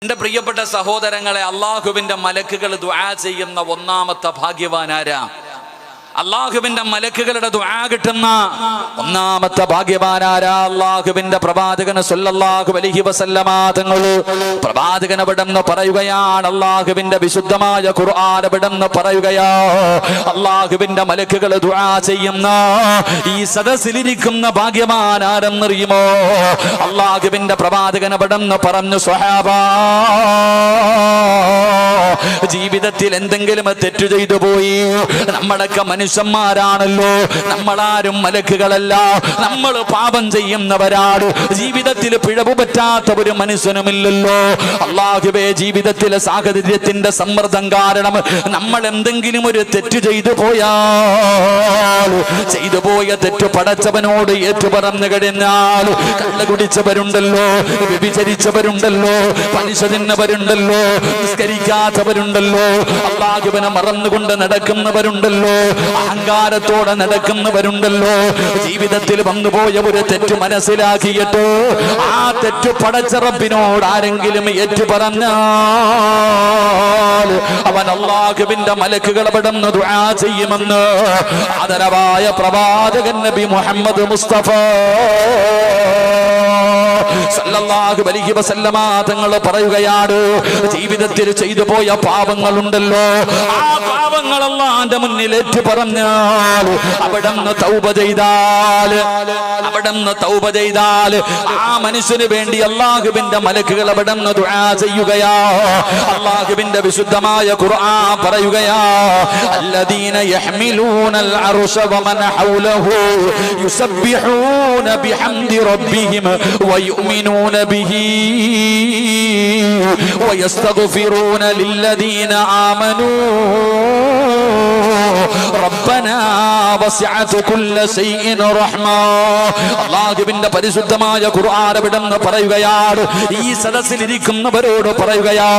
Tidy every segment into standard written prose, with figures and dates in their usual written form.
എൻ്റെ പ്രിയപ്പെട്ട സഹോദരങ്ങളെ, അള്ളാഹുവിൻ്റെ മലക്കുകൾ ദുആ ചെയ്യുന്ന ഒന്നാമത്തെ ഭാഗ്യവാനാരാ? അള്ളാഹുവിന്റെ മലക്കുകളുടെ ദുആ കിട്ടുന്ന ഒന്നാമത്തെ ഭാഗ്യവാനാരാ? അള്ളാഹുവിന്റെ പ്രവാചകൻ സല്ലല്ലാഹു അലൈഹി വസല്ലമ തങ്ങൾ പ്രവാചകൻ അവിടെന്ന് പറയുകയാണ്, അള്ളാഹുവിന്റെ വിശുദ്ധമായ ഖുർആൻ അവിടെന്ന് പറയുകയാ, അള്ളാഹുവിന്റെ മലക്കുകൾ ദുആ ചെയ്യുന്ന ഈ സദസ്സിലിരിക്കുന്ന ഭാഗ്യവാൻ ആരെന്നറിയുമോ? അള്ളാഹുവിന്റെ പ്രവാചകൻ അവിടെന്ന് പറഞ്ഞു, സ്വഹാബാ, ജീവിതത്തിൽ എന്തെങ്കിലും തെറ്റു ചെയ്തു പോയി, നമ്മളൊക്കെ മനുഷ്യന്മാരാണല്ലോ, നമ്മളാരും മലക്കുകളല്ല, നമ്മൾ പാപം ചെയ്യുന്നവരാണ്, ജീവിതത്തിൽ പിഴവ് പറ്റാത്ത ഒരു മനുഷ്യനുമില്ലല്ലോ. അല്ലാഹുവേ, ജീവിതത്തിലെ സാഹചര്യത്തിന്റെ സമ്മർദ്ദം കാരണം നമ്മൾ എന്തെങ്കിലും ഒരു തെറ്റ് ചെയ്തു പോയാൽ, ചെയ്തു പോയ തെറ്റ് പടച്ചവനോട് ഏറ്റുപറഞ്ഞു കഴിഞ്ഞാൽ, കള്ള് കുടിച്ചവരുണ്ടല്ലോ, വ്യഭിചരിച്ചവരുണ്ടല്ലോ, പലിശ തിന്നവരുണ്ടല്ലോ, നിസ്കരിക്കാത്തവരുണ്ടല്ലോ, അല്ലാഹുവിനെ മറന്നുകൊണ്ട് നടക്കുന്നവരുണ്ടല്ലോ, അഹങ്കാരത്തോടെ നടക്കുന്നവരുണ്ടല്ലോ, ജീവിതത്തിൽ വന്നുപോയ ഒരു തെറ്റ് മനസ്സിലാക്കിയിട്ട് ആ തെറ്റ് പടച്ച റബ്ബിനോട് ആരെങ്കിലും ഏറ്റുപറഞ്ഞാൽ അവൻ അല്ലാഹുവിന്റെ മലക്കുകൾ അവിടുന്ന് ദുആ ചെയ്യുമെന്ന് ആദരവായ പ്രവാചകൻ നബി മുഹമ്മദ് മുസ്തഫ സല്ലല്ലാഹു അലൈഹി വസല്ലമ തങ്ങൾ പറയുകയാണ്, ജീവിതത്തിൽ ചെയ്തു പോയ പാപങ്ങളുണ്ടല്ലോ, ആ പാപങ്ങൾ അല്ലാഹുവിന്റെ മുന്നിൽ ഏറ്റുപറഞ്ഞാൽ, അവിടുന്ന് തൗബ ചെയ്താൽ ആ മനുഷ്യന് വേണ്ടി അല്ലാഹുവിന്റെ മലക്കുകൾ അവിടുന്ന് ദുആ ചെയ്യുകയാ. അല്ലാഹുവിന്റെ വിശുദ്ധമായ ഖുർആൻ പറയുകയാ, അല്ലദീന യഹ്മിലൂനൽ അർശ വമൻ ഹൗലഹു യുസബ്ബിഹൂന ബിഹംദി റബ്ബിഹിം വയുമിനൂന ബിഹി വയസ്തഗ്ഫിറൂന ലില്ലദീന ആമനൂ റബ്ബനാ വസിഅത കുല്ല ശൈഇൻ റഹ്മ. അല്ലാഹുവിന്റെ പരിശുദ്ധമായ ഖുർആൻ അവിടുന്ന് പറയുകയാണ്, ഈ സദസ്സിൽ ഇരിക്കുന്നവരോട് പറയുകയാ,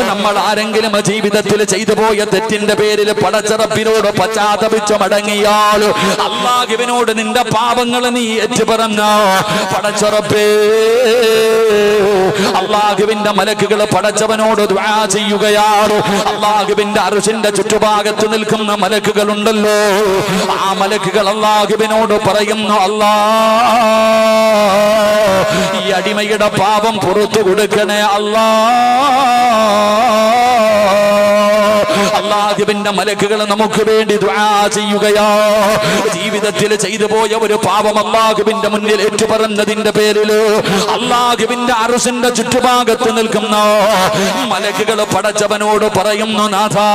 നമ്മൾ ആരെങ്കിലും ജീവിതത്തിൽ ചെയ്തു പോയ തെറ്റിന്റെ പേരിൽ പടച്ച റബ്ബിനോട് പശ്ചാത്തപിച്ചു മടങ്ങിയാൽ, അല്ലാഹുവിനോട് നിന്റെ പാപങ്ങൾ നീ ഏറ്റുപറഞ്ഞ പടച്ച റബ്ബേ, അല്ലാഹുവിന്റെ മലക്കുകൾ പടച്ചവനോട് ദുആ ചെയ്യുകയാണ്. അല്ലാഹുവിന്റെ അർശിന്റെ ചുറ്റുഭാഗത്ത് നിൽക്കുന്ന മലക്കുകളുണ്ടല്ലോ, ആ മലക്കുകൾ അല്ലാഹുവിനോട് പറയുന്നു, അല്ലാ, ഈ അടിമയുടെ പാപം പുറത്തു കൊടുക്കണേ അല്ലാ. അല്ലാഹുവിന്റെ മലക്കുകൾ നമുക്ക് വേണ്ടി ദുആ ചെയ്യുകയാ. ജീവിതത്തിൽ ചെയ്തു പോയ ഒരു പാപം അല്ലാഹുവിന്റെ മുന്നിൽ ഏറ്റുപറഞ്ഞതിന്റെ പേരിൽ അല്ലാഹുവിന്റെ അർശിന്റെ ചുറ്റുഭാഗത്ത് നിൽക്കുന്ന മലക്കുകൾ പടച്ചവനോട് പറയുന്നു, നാഥാ,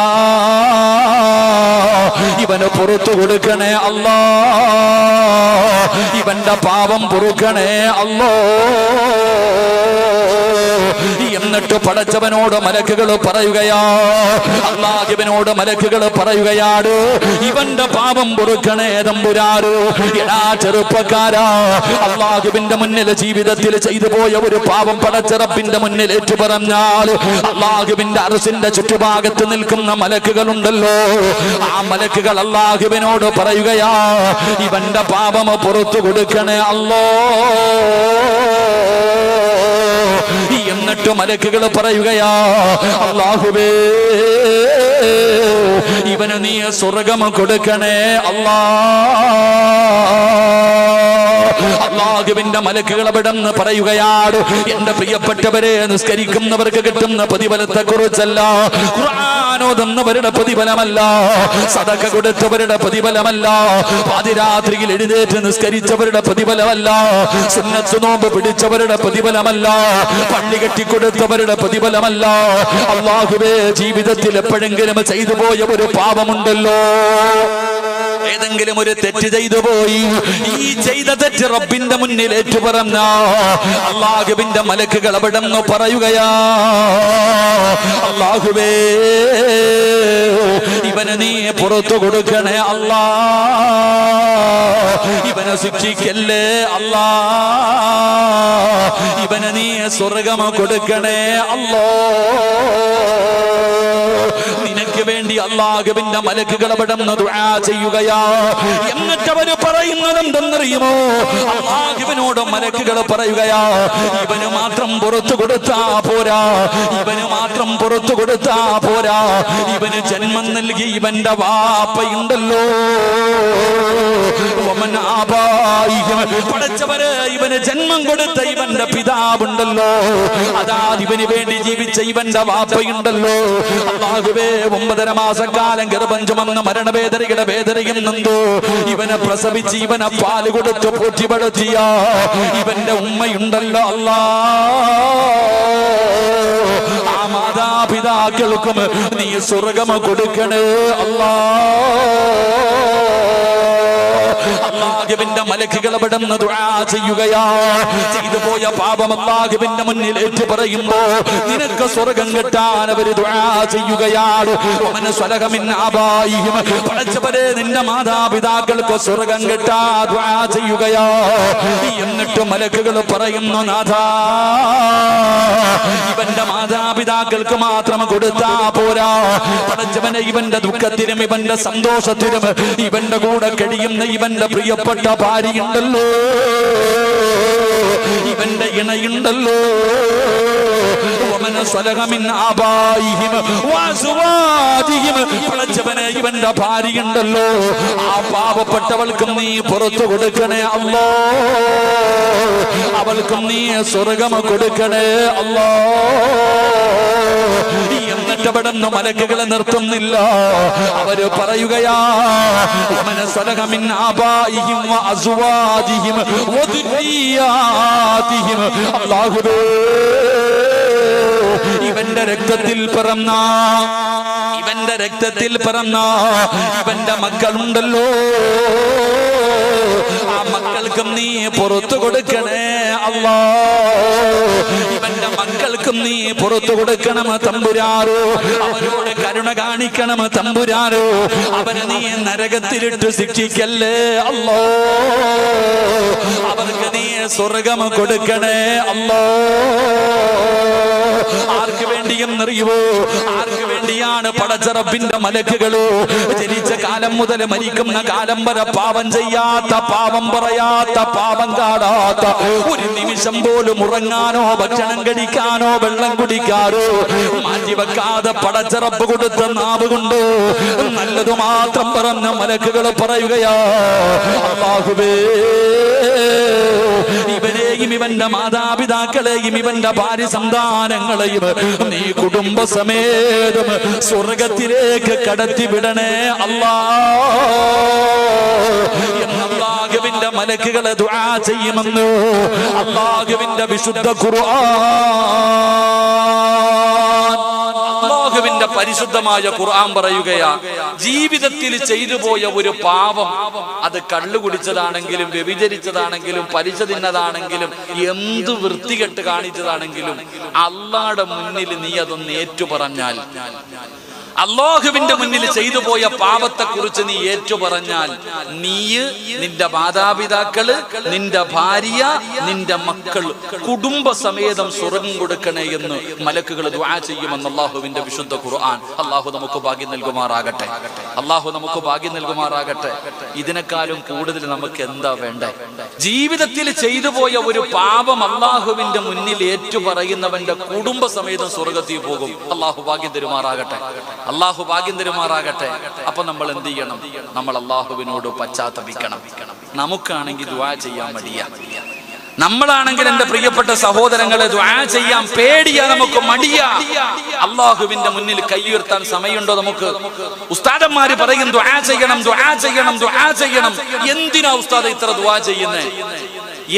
ഇവന് പുറത്തു കൊടുക്കണേ അല്ലാ, ഇവന്റെ പാപം പൊറുക്കണേ അല്ലോ. എന്നിട്ട് പടച്ചവനോട് മലക്കുകൾ പറയുകയാ, അല്ലാഹുവിനോട് മലക്കുകൾ പറയുകയാണ്, ഇവന്റെ പാപം പൊറുക്കണേ തമ്പുരാന്. എടാ ചെറുപ്പക്കാരാ, അല്ലാഹുവിന്റെ മുന്നിൽ ജീവിതത്തിൽ ചെയ്തു പോയ ഒരു പാപം പടച്ച റബ്ബിന്റെ മുന്നിൽ ഏറ്റുപറഞ്ഞാൽ, അല്ലാഹുവിന്റെ അർശിന്റെ ചുറ്റുഭാഗത്ത് നിൽക്കുന്ന മലക്കുകളുണ്ടല്ലോ, ആ മലക്കുകൾ അല്ലാഹുവിനോട് പറയുകയാ, ഇവന്റെ പാപം പുറത്തു കൊടുക്കണേ അല്ലോ. എന്നിട്ട് മലക്കുകൾ പറയുകയാ, അല്ലാഹുവേ, ഇവന് നീ സ്വർഗ്ഗം കൊടുക്കണേ അല്ലാ. അല്ലാഹുവിന്റെ മലക്കുകൾ അവിടെന്ന് പറയുകയാണ്, എന്റെ പ്രിയപ്പെട്ടവരെ, നിസ്കരിക്കുന്നവർക്ക് കിട്ടുന്ന പ്രതിഫലത്തെ കുറിച്ചല്ല, ഖുർആൻ ഓതുന്നവരുടെ പ്രതിഫലമല്ല, സദഖ കൊടുത്തവരുടെ പ്രതിഫലമല്ല, പാതിരാത്രിയിൽ എഴുന്നേറ്റ് നിസ്കരിച്ചവരുടെ പ്രതിഫലമല്ല, സുന്നത്ത് നോമ്പ് പിടിച്ചവരുടെ പ്രതിഫലമല്ല, പള്ളി കെട്ടിക്കൊടുത്തവരുടെ പ്രതിഫലമല്ല. അല്ലാഹുവേ, ജീവിതത്തിൽ എപ്പോഴെങ്കിലും ചെയ്തു പോയ ഒരു പാപമുണ്ടല്ലോ, ഏതെങ്കിലും ഒരു തെറ്റ് ചെയ്തു പോയി, ഈ ചെയ്ത തെറ്റ് റബ്ബിന്റെ മുന്നിൽ ഏറ്റുപറഞ്ഞ അല്ലാഹുവിന്റെ മലക്കുകൾ അവിടെന്ന് പറയുകയാ, അല്ലാഹുവേ, ഇവന് നീ പുറത്തു കൊടുക്കണേ അല്ലാ, ഇവനെ ശിക്ഷിക്കല്ലേ അല്ലാ, ഇവന് നീ സ്വർഗ്ഗം കൊടുക്കണേ അല്ലോ. നിനക്ക് വേണ്ടി വേണ്ടി അല്ലാഹുവിന്റെ മലക്കുകൾ അവിടുന്ന് ദുആ ചെയ്യുകയാ. എന്നിട്ട് അവര് പറയുന്നത് എന്തെന്നറിയുമോ? അല്ലാഹുവിനോട് മലക്കുകൾ പറയുകയാ, ഇവന് മാത്രം പുറത്തു കൊടുത്താ പോരാ, ഇവന് മാത്രം പുറത്തു കൊടുത്താ പോരാ, ഇവന് ജന്മം നൽകി ഇവന്റെ വാപ്പയുണ്ടല്ലോ, പടച്ചവര് ഇവന് ജന്മം കൊടുത്ത ഇവന്റെ പിതാവുണ്ടല്ലോ, അതാ ഇവന് വേണ്ടി ജീവിച്ച ഇവന്റെ വാപ്പയുണ്ടല്ലോ. അല്ലാഹുവേ, 9.5 മാസക്കാലം ഗർഭം ചുമന്ന് മരണവേദനയുടെ വേദനയും നൊന്തു ഇവനെ പ്രസവിച്ച് ഇവനെ പാല് കൊടുത്ത് പോറ്റി വളർത്തിയ ഇവന്റെ ഉമ്മയുണ്ടല്ലോ അല്ലാ, ആ മാതാപിതാക്കൾക്കും നീ സ്വർഗ്ഗം കൊടുക്കണേ അല്ലാ. അല്ലാഹുവിന്റെ മലക്കുകൾ അവിടുന്ന് ദുആ ചെയ്യുകയാ. ചെയ്തു പോയ പാപം അല്ലാഹുവിന്റെ മുന്നിൽ ഏറ്റു പറയുമ്പോ നിനക്ക് സ്വർഗ്ഗം കിട്ടാൻ അവര് ദുആ ചെയ്യുകയാണ്. വമൻ സ്വലഹ മിൻ ആബായിഹിം, പടച്ചവരെ നിന്റെ മാതാപിതാക്കൾക്ക് സ്വർഗ്ഗം കിട്ടാ ദുആ ചെയ്യുകയാ. എന്നിട്ട് മലക്കുകൾ പറയുന്നു, നാഥാ, ഇവന്റെ മാതാപിതാക്കൾക്ക് മാത്രം കൊടുത്താ പോരാ, പടച്ചവനെ ഇവന്റെ ദുഃഖത്തിനും ഇവന്റെ സന്തോഷത്തിനും ഇവന്റെ കൂടെ കഴിയുന്ന ഇവന്റെ പ്രിയപ്പെട്ട ഭാര്യയുണ്ടല്ലോ, ഇവന്റെ ഇണയുണ്ടല്ലോ, പടച്ചവനെ ഇവന്റെ ഭാര്യയുണ്ടല്ലോ, ആ പാവപ്പെട്ടവൾക്കും നീ പുറത്തു കൊടുക്കണേ അല്ലാ, അവൾക്കും നീ സ്വർഗ്ഗം കൊടുക്കണേ അല്ലാ. എന്നിട്ട് അവിടുന്ന് മലക്കുകളെ നിർത്തുന്നില്ല, അവര് പറയുകയാ, അല്ലാഹുവേ, ഇവന്റെ രക്തത്തിൽ പിറന്ന ഇവന്റെ മക്കളുണ്ടല്ലോ, ആ മക്കൾക്കും നീ പുറത്തു കൊടുക്കണേ അല്ലാ, ഇവന്റെ മക്കൾക്കും നീ പുറത്തു കൊടുക്കണം തമ്പുരാനോ, അവരോട് കരുണ കാണിക്കണം തമ്പുരാനോ, അവനെ നീ നരകത്തിലിട്ട് ശിക്ഷിക്കല്ലേ അല്ലാ, അവർക്ക് നീ സ്വർഗ്ഗം കൊടുക്കണേ അല്ലാ. ആർക്ക് വേണ്ടിയെന്നറിയുവോ? ആർക്ക് വേണ്ടിയാണ്? പടച്ച റബ്ബിന്റെ മലക്കുകളോ ജനിച്ച കാലം മുതൽ മരിക്കുന്ന കാലം വരെ പാപം ചെയ്യാത്ത, പാപം പറയാത്ത, പാപം കാടാത്ത, ഒരു നിമിഷം പോലും ഉറങ്ങാനോ ഭക്ഷണം കഴിക്കാനോ വെള്ളം കുടിക്കാനോ മാറ്റിവെക്കാതെ പടച്ച റബ്ബ് കൊടുത്ത നാവ് കൊണ്ട് നല്ലത് മാത്രം പറഞ്ഞ മലക്കുകൾ പറയുകയാ, അല്ലാഹുവേ, ഇവനെയും ഇവന്റെ മാതാപിതാക്കളെയും ഇവന്റെ ഭാര്യ സന്താനങ്ങളെയും നീ കുടുംബസമേതം സ്വർഗത്തിലേക്ക് കടത്തിവിടണേ അല്ലാ എന്ന് അല്ലാഹുവിന്റെ മലക്കുകളെ ദുആ ചെയ്യുമെന്ന് അല്ലാഹുവിന്റെ വിശുദ്ധ ഖുർആൻ, അല്ലാഹുവിന്റെ പരിശുദ്ധമായ ഖുർആൻ പറയുകയാ, ജീവിതത്തിൽ ചെയ്തു പോയ ഒരു പാപം, അത് കള്ളു കുടിച്ചതാണെങ്കിലും വ്യഭിചരിച്ചതാണെങ്കിലും പലിശ തിന്നതാണെങ്കിലും എന്ത് വൃത്തികെട്ട് കാണിച്ചതാണെങ്കിലും അല്ലാഹുവിന്റെ മുന്നിൽ നീ അതൊന്ന് ഏറ്റു പറഞ്ഞാൽ, അല്ലാഹുവിന്റെ മുന്നിൽ ചെയ്തു പോയ പാപത്തെ കുറിച്ച് നീ ഏറ്റു പറഞ്ഞാൽ, നീ, നിന്റെ മാതാപിതാക്കള്, നിന്റെ ഭാര്യ, നിന്റെ മക്കൾ കുടുംബസമേതം സ്വർഗ്ഗം കൊടുക്കണേ എന്ന് മലക്കുകൾ ദുആ ചെയ്യുമെന്ന് അല്ലാഹുവിന്റെ വിശുദ്ധ ഖുർആൻ. അല്ലാഹു നമുക്ക് ഭാഗ്യം നൽകുമാറാകട്ടെ, അല്ലാഹു നമുക്ക് ഭാഗ്യം നൽകുമാറാകട്ടെ. ഇതിനേക്കാളും കൂടുതൽ നമുക്ക് എന്താ വേണ്ടേ? ജീവിതത്തിൽ ചെയ്തു പോയ ഒരു പാപം അല്ലാഹുവിന്റെ മുന്നിൽ ഏറ്റു പറയുന്നവന്റെ കുടുംബസമേതം സ്വർഗ്ഗത്തിൽ പോകും. അല്ലാഹു ഭാഗ്യം തരുമാറാകട്ടെ, അല്ലാഹു ഭാഗ്യം തരുമാറാകട്ടെ. അപ്പൊ നമ്മൾ എന്ത് ചെയ്യണം? നമ്മൾ അല്ലാഹുവിനോട് പശ്ചാത്തപിക്കണം. നമുക്കാണെങ്കിൽ ദുആ ചെയ്യാൻ മടിയാ, നമ്മളാണെങ്കിൽ എന്റെ പ്രിയപ്പെട്ട സഹോദരങ്ങളെ ദുആ ചെയ്യാൻ പേടിയാ, നമുക്ക് മടിയാ. അല്ലാഹുവിന്റെ മുന്നിൽ കൈയുയർത്താൻ സമയമുണ്ടോ നമുക്ക്? ഉസ്താദന്മാര് പറയും ദുആ ചെയ്യണം, ദുആ ചെയ്യണം, ദുആ ചെയ്യണം. എന്തിനാ ഉസ്താദ് ഇത്ര ദുആ ചെയ്യുന്നേ?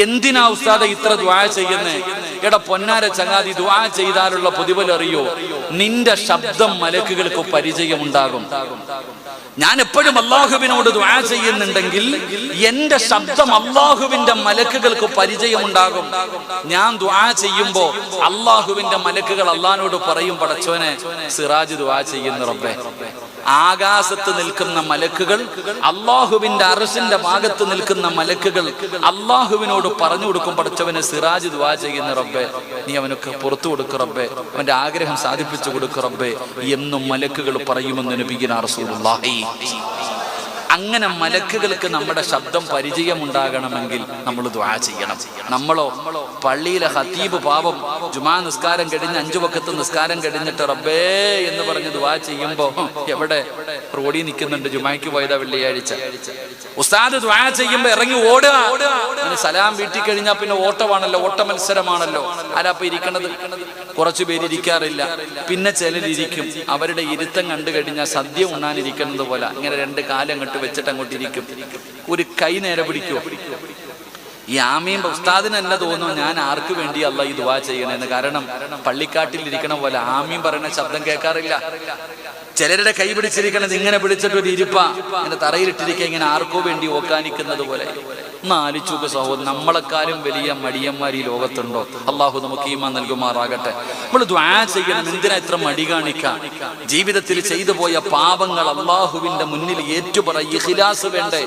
എന്തിനാ ഉസ്താദ് ഇത്ര ദുആ ചെയ്യുന്നേ? എടാ പൊന്നാര ചങ്ങാതി, ദുആ ചെയ്താലുള്ള പ്രതിഫലം അറിയോ? നിന്റെ ശബ്ദം മലക്കുകൾക്ക് പരിചയമുണ്ടാകും. ഞാൻ എപ്പോഴും അല്ലാഹുവിനോട് ദുആ ചെയ്യുന്നുണ്ടെങ്കിൽ എന്റെ ശബ്ദം അല്ലാഹുവിന്റെ മലക്കുകൾക്ക് പരിചയമുണ്ടാകും. ഞാൻ ദുആ ചെയ്യുമ്പോ അല്ലാഹുവിന്റെ മലക്കുകൾ അല്ലാഹുവിനോട് പറയും, പടച്ചോനെ സിറാജ് ദുആ ചെയ്യുന്നു റബ്ബേ, ആകാശത്ത് നിൽക്കുന്ന മലക്കുകൾ, അള്ളാഹുവിന്റെ അർശിന്റെ ഭാഗത്ത് നിൽക്കുന്ന മലക്കുകൾ അള്ളാഹുവിനോട് പറഞ്ഞു കൊടുക്കും, പഠിച്ചവന് സിറാജ് ദുആ ചെയ്യുന്ന റബ്ബേ, നീ അവനൊക്കെ പുറത്തു കൊടുക്ക് റബ്ബേ, അവന്റെ ആഗ്രഹം സാധിപ്പിച്ചു കൊടുക്ക് റബ്ബേ എന്നും മലക്കുകൾ പറയുമെന്ന് നബിയുനാ റസൂലുള്ളാഹി. അങ്ങനെ മലക്കുകൾക്ക് നമ്മുടെ ശബ്ദം പരിചയമുണ്ടാകണമെങ്കിൽ നമ്മൾ ദുആ ചെയ്യണം. നമ്മളോ പള്ളിയിലെ ഖതീബ് പാവം ജുമാ നിസ്കാരം കഴിഞ്ഞ് 5 വഖത്ത് നിസ്കാരം കഴിഞ്ഞിട്ട് റബ്ബേ എന്ന് പറഞ്ഞ് ദുആ ചെയ്യുമ്പോ എവിടെ റോഡിൽ നിൽക്കുന്നുണ്ട്, ജുമായ്ക്ക് പോയതാ വെള്ളിയാഴ്ച. ഉസ്താദ് ദുആ ചെയ്യുമ്പോ ഇറങ്ങി ഓടുക. സലാം വീട്ടി കഴിഞ്ഞാൽ പിന്നെ ഓട്ടമാണല്ലോ, ഓട്ട മത്സരമാണല്ലോ. ആരാപ്പ ഇരിക്കണത്? കുറച്ചു പേര് ഇരിക്കാറില്ല, പിന്നെ ചിലരിയ്ക്കും. അവരുടെ ഇരുത്തം കണ്ടു കഴിഞ്ഞാൽ സദ്യ ഉണ്ണാനിരിക്കുന്നത് പോലെ ഇങ്ങനെ 2 കാലങ്ങോട്ട് വെച്ചിട്ട് അങ്ങോട്ടിരിക്കും. ഒരു കൈ നേരെ പിടിക്കുവോ? ഈ ആമീൻ ഉസ്താദിന് തന്നെ തോന്നും ഞാൻ ആർക്ക് വേണ്ടി അല്ലാഹ് ഈ ദുആ ചെയ്യണമെന്ന്. കാരണം പള്ളിക്കാട്ടിൽ ഇരിക്കണ പോലെ ആമീൻ പറയുന്ന ശബ്ദം കേൾക്കാറില്ല. ചിലരുടെ കൈ പിടിച്ചിരിക്കണത് ഇങ്ങനെ പിടിച്ചിട്ട് ഒരു ഇരിപ്പ ഇങ്ങനെ തറയിലിട്ടിരിക്കുക, ഇങ്ങനെ ആർക്കോ വേണ്ടി ഓക്കാനിക്കുന്നത് പോലെ. ഒന്ന് ആലോചിച്ചു സഹോദരൻ, നമ്മളെക്കാളും വലിയ മടിയന്മാർ ഈ ലോകത്തുണ്ടോ? അള്ളാഹു നമുക്ക് ഈമാൻ നൽകുമാറാകട്ടെ. നമ്മൾ ദുആ ചെയ്യണം. എന്തിനാ ഇത്ര മടി കാണിക്കാം? ജീവിതത്തിൽ ചെയ്തു പോയ പാപങ്ങൾ അള്ളാഹുവിന്റെ മുന്നിൽ ഏറ്റുപറ, ഇഖ്ലാസ് വേണ്ടേ?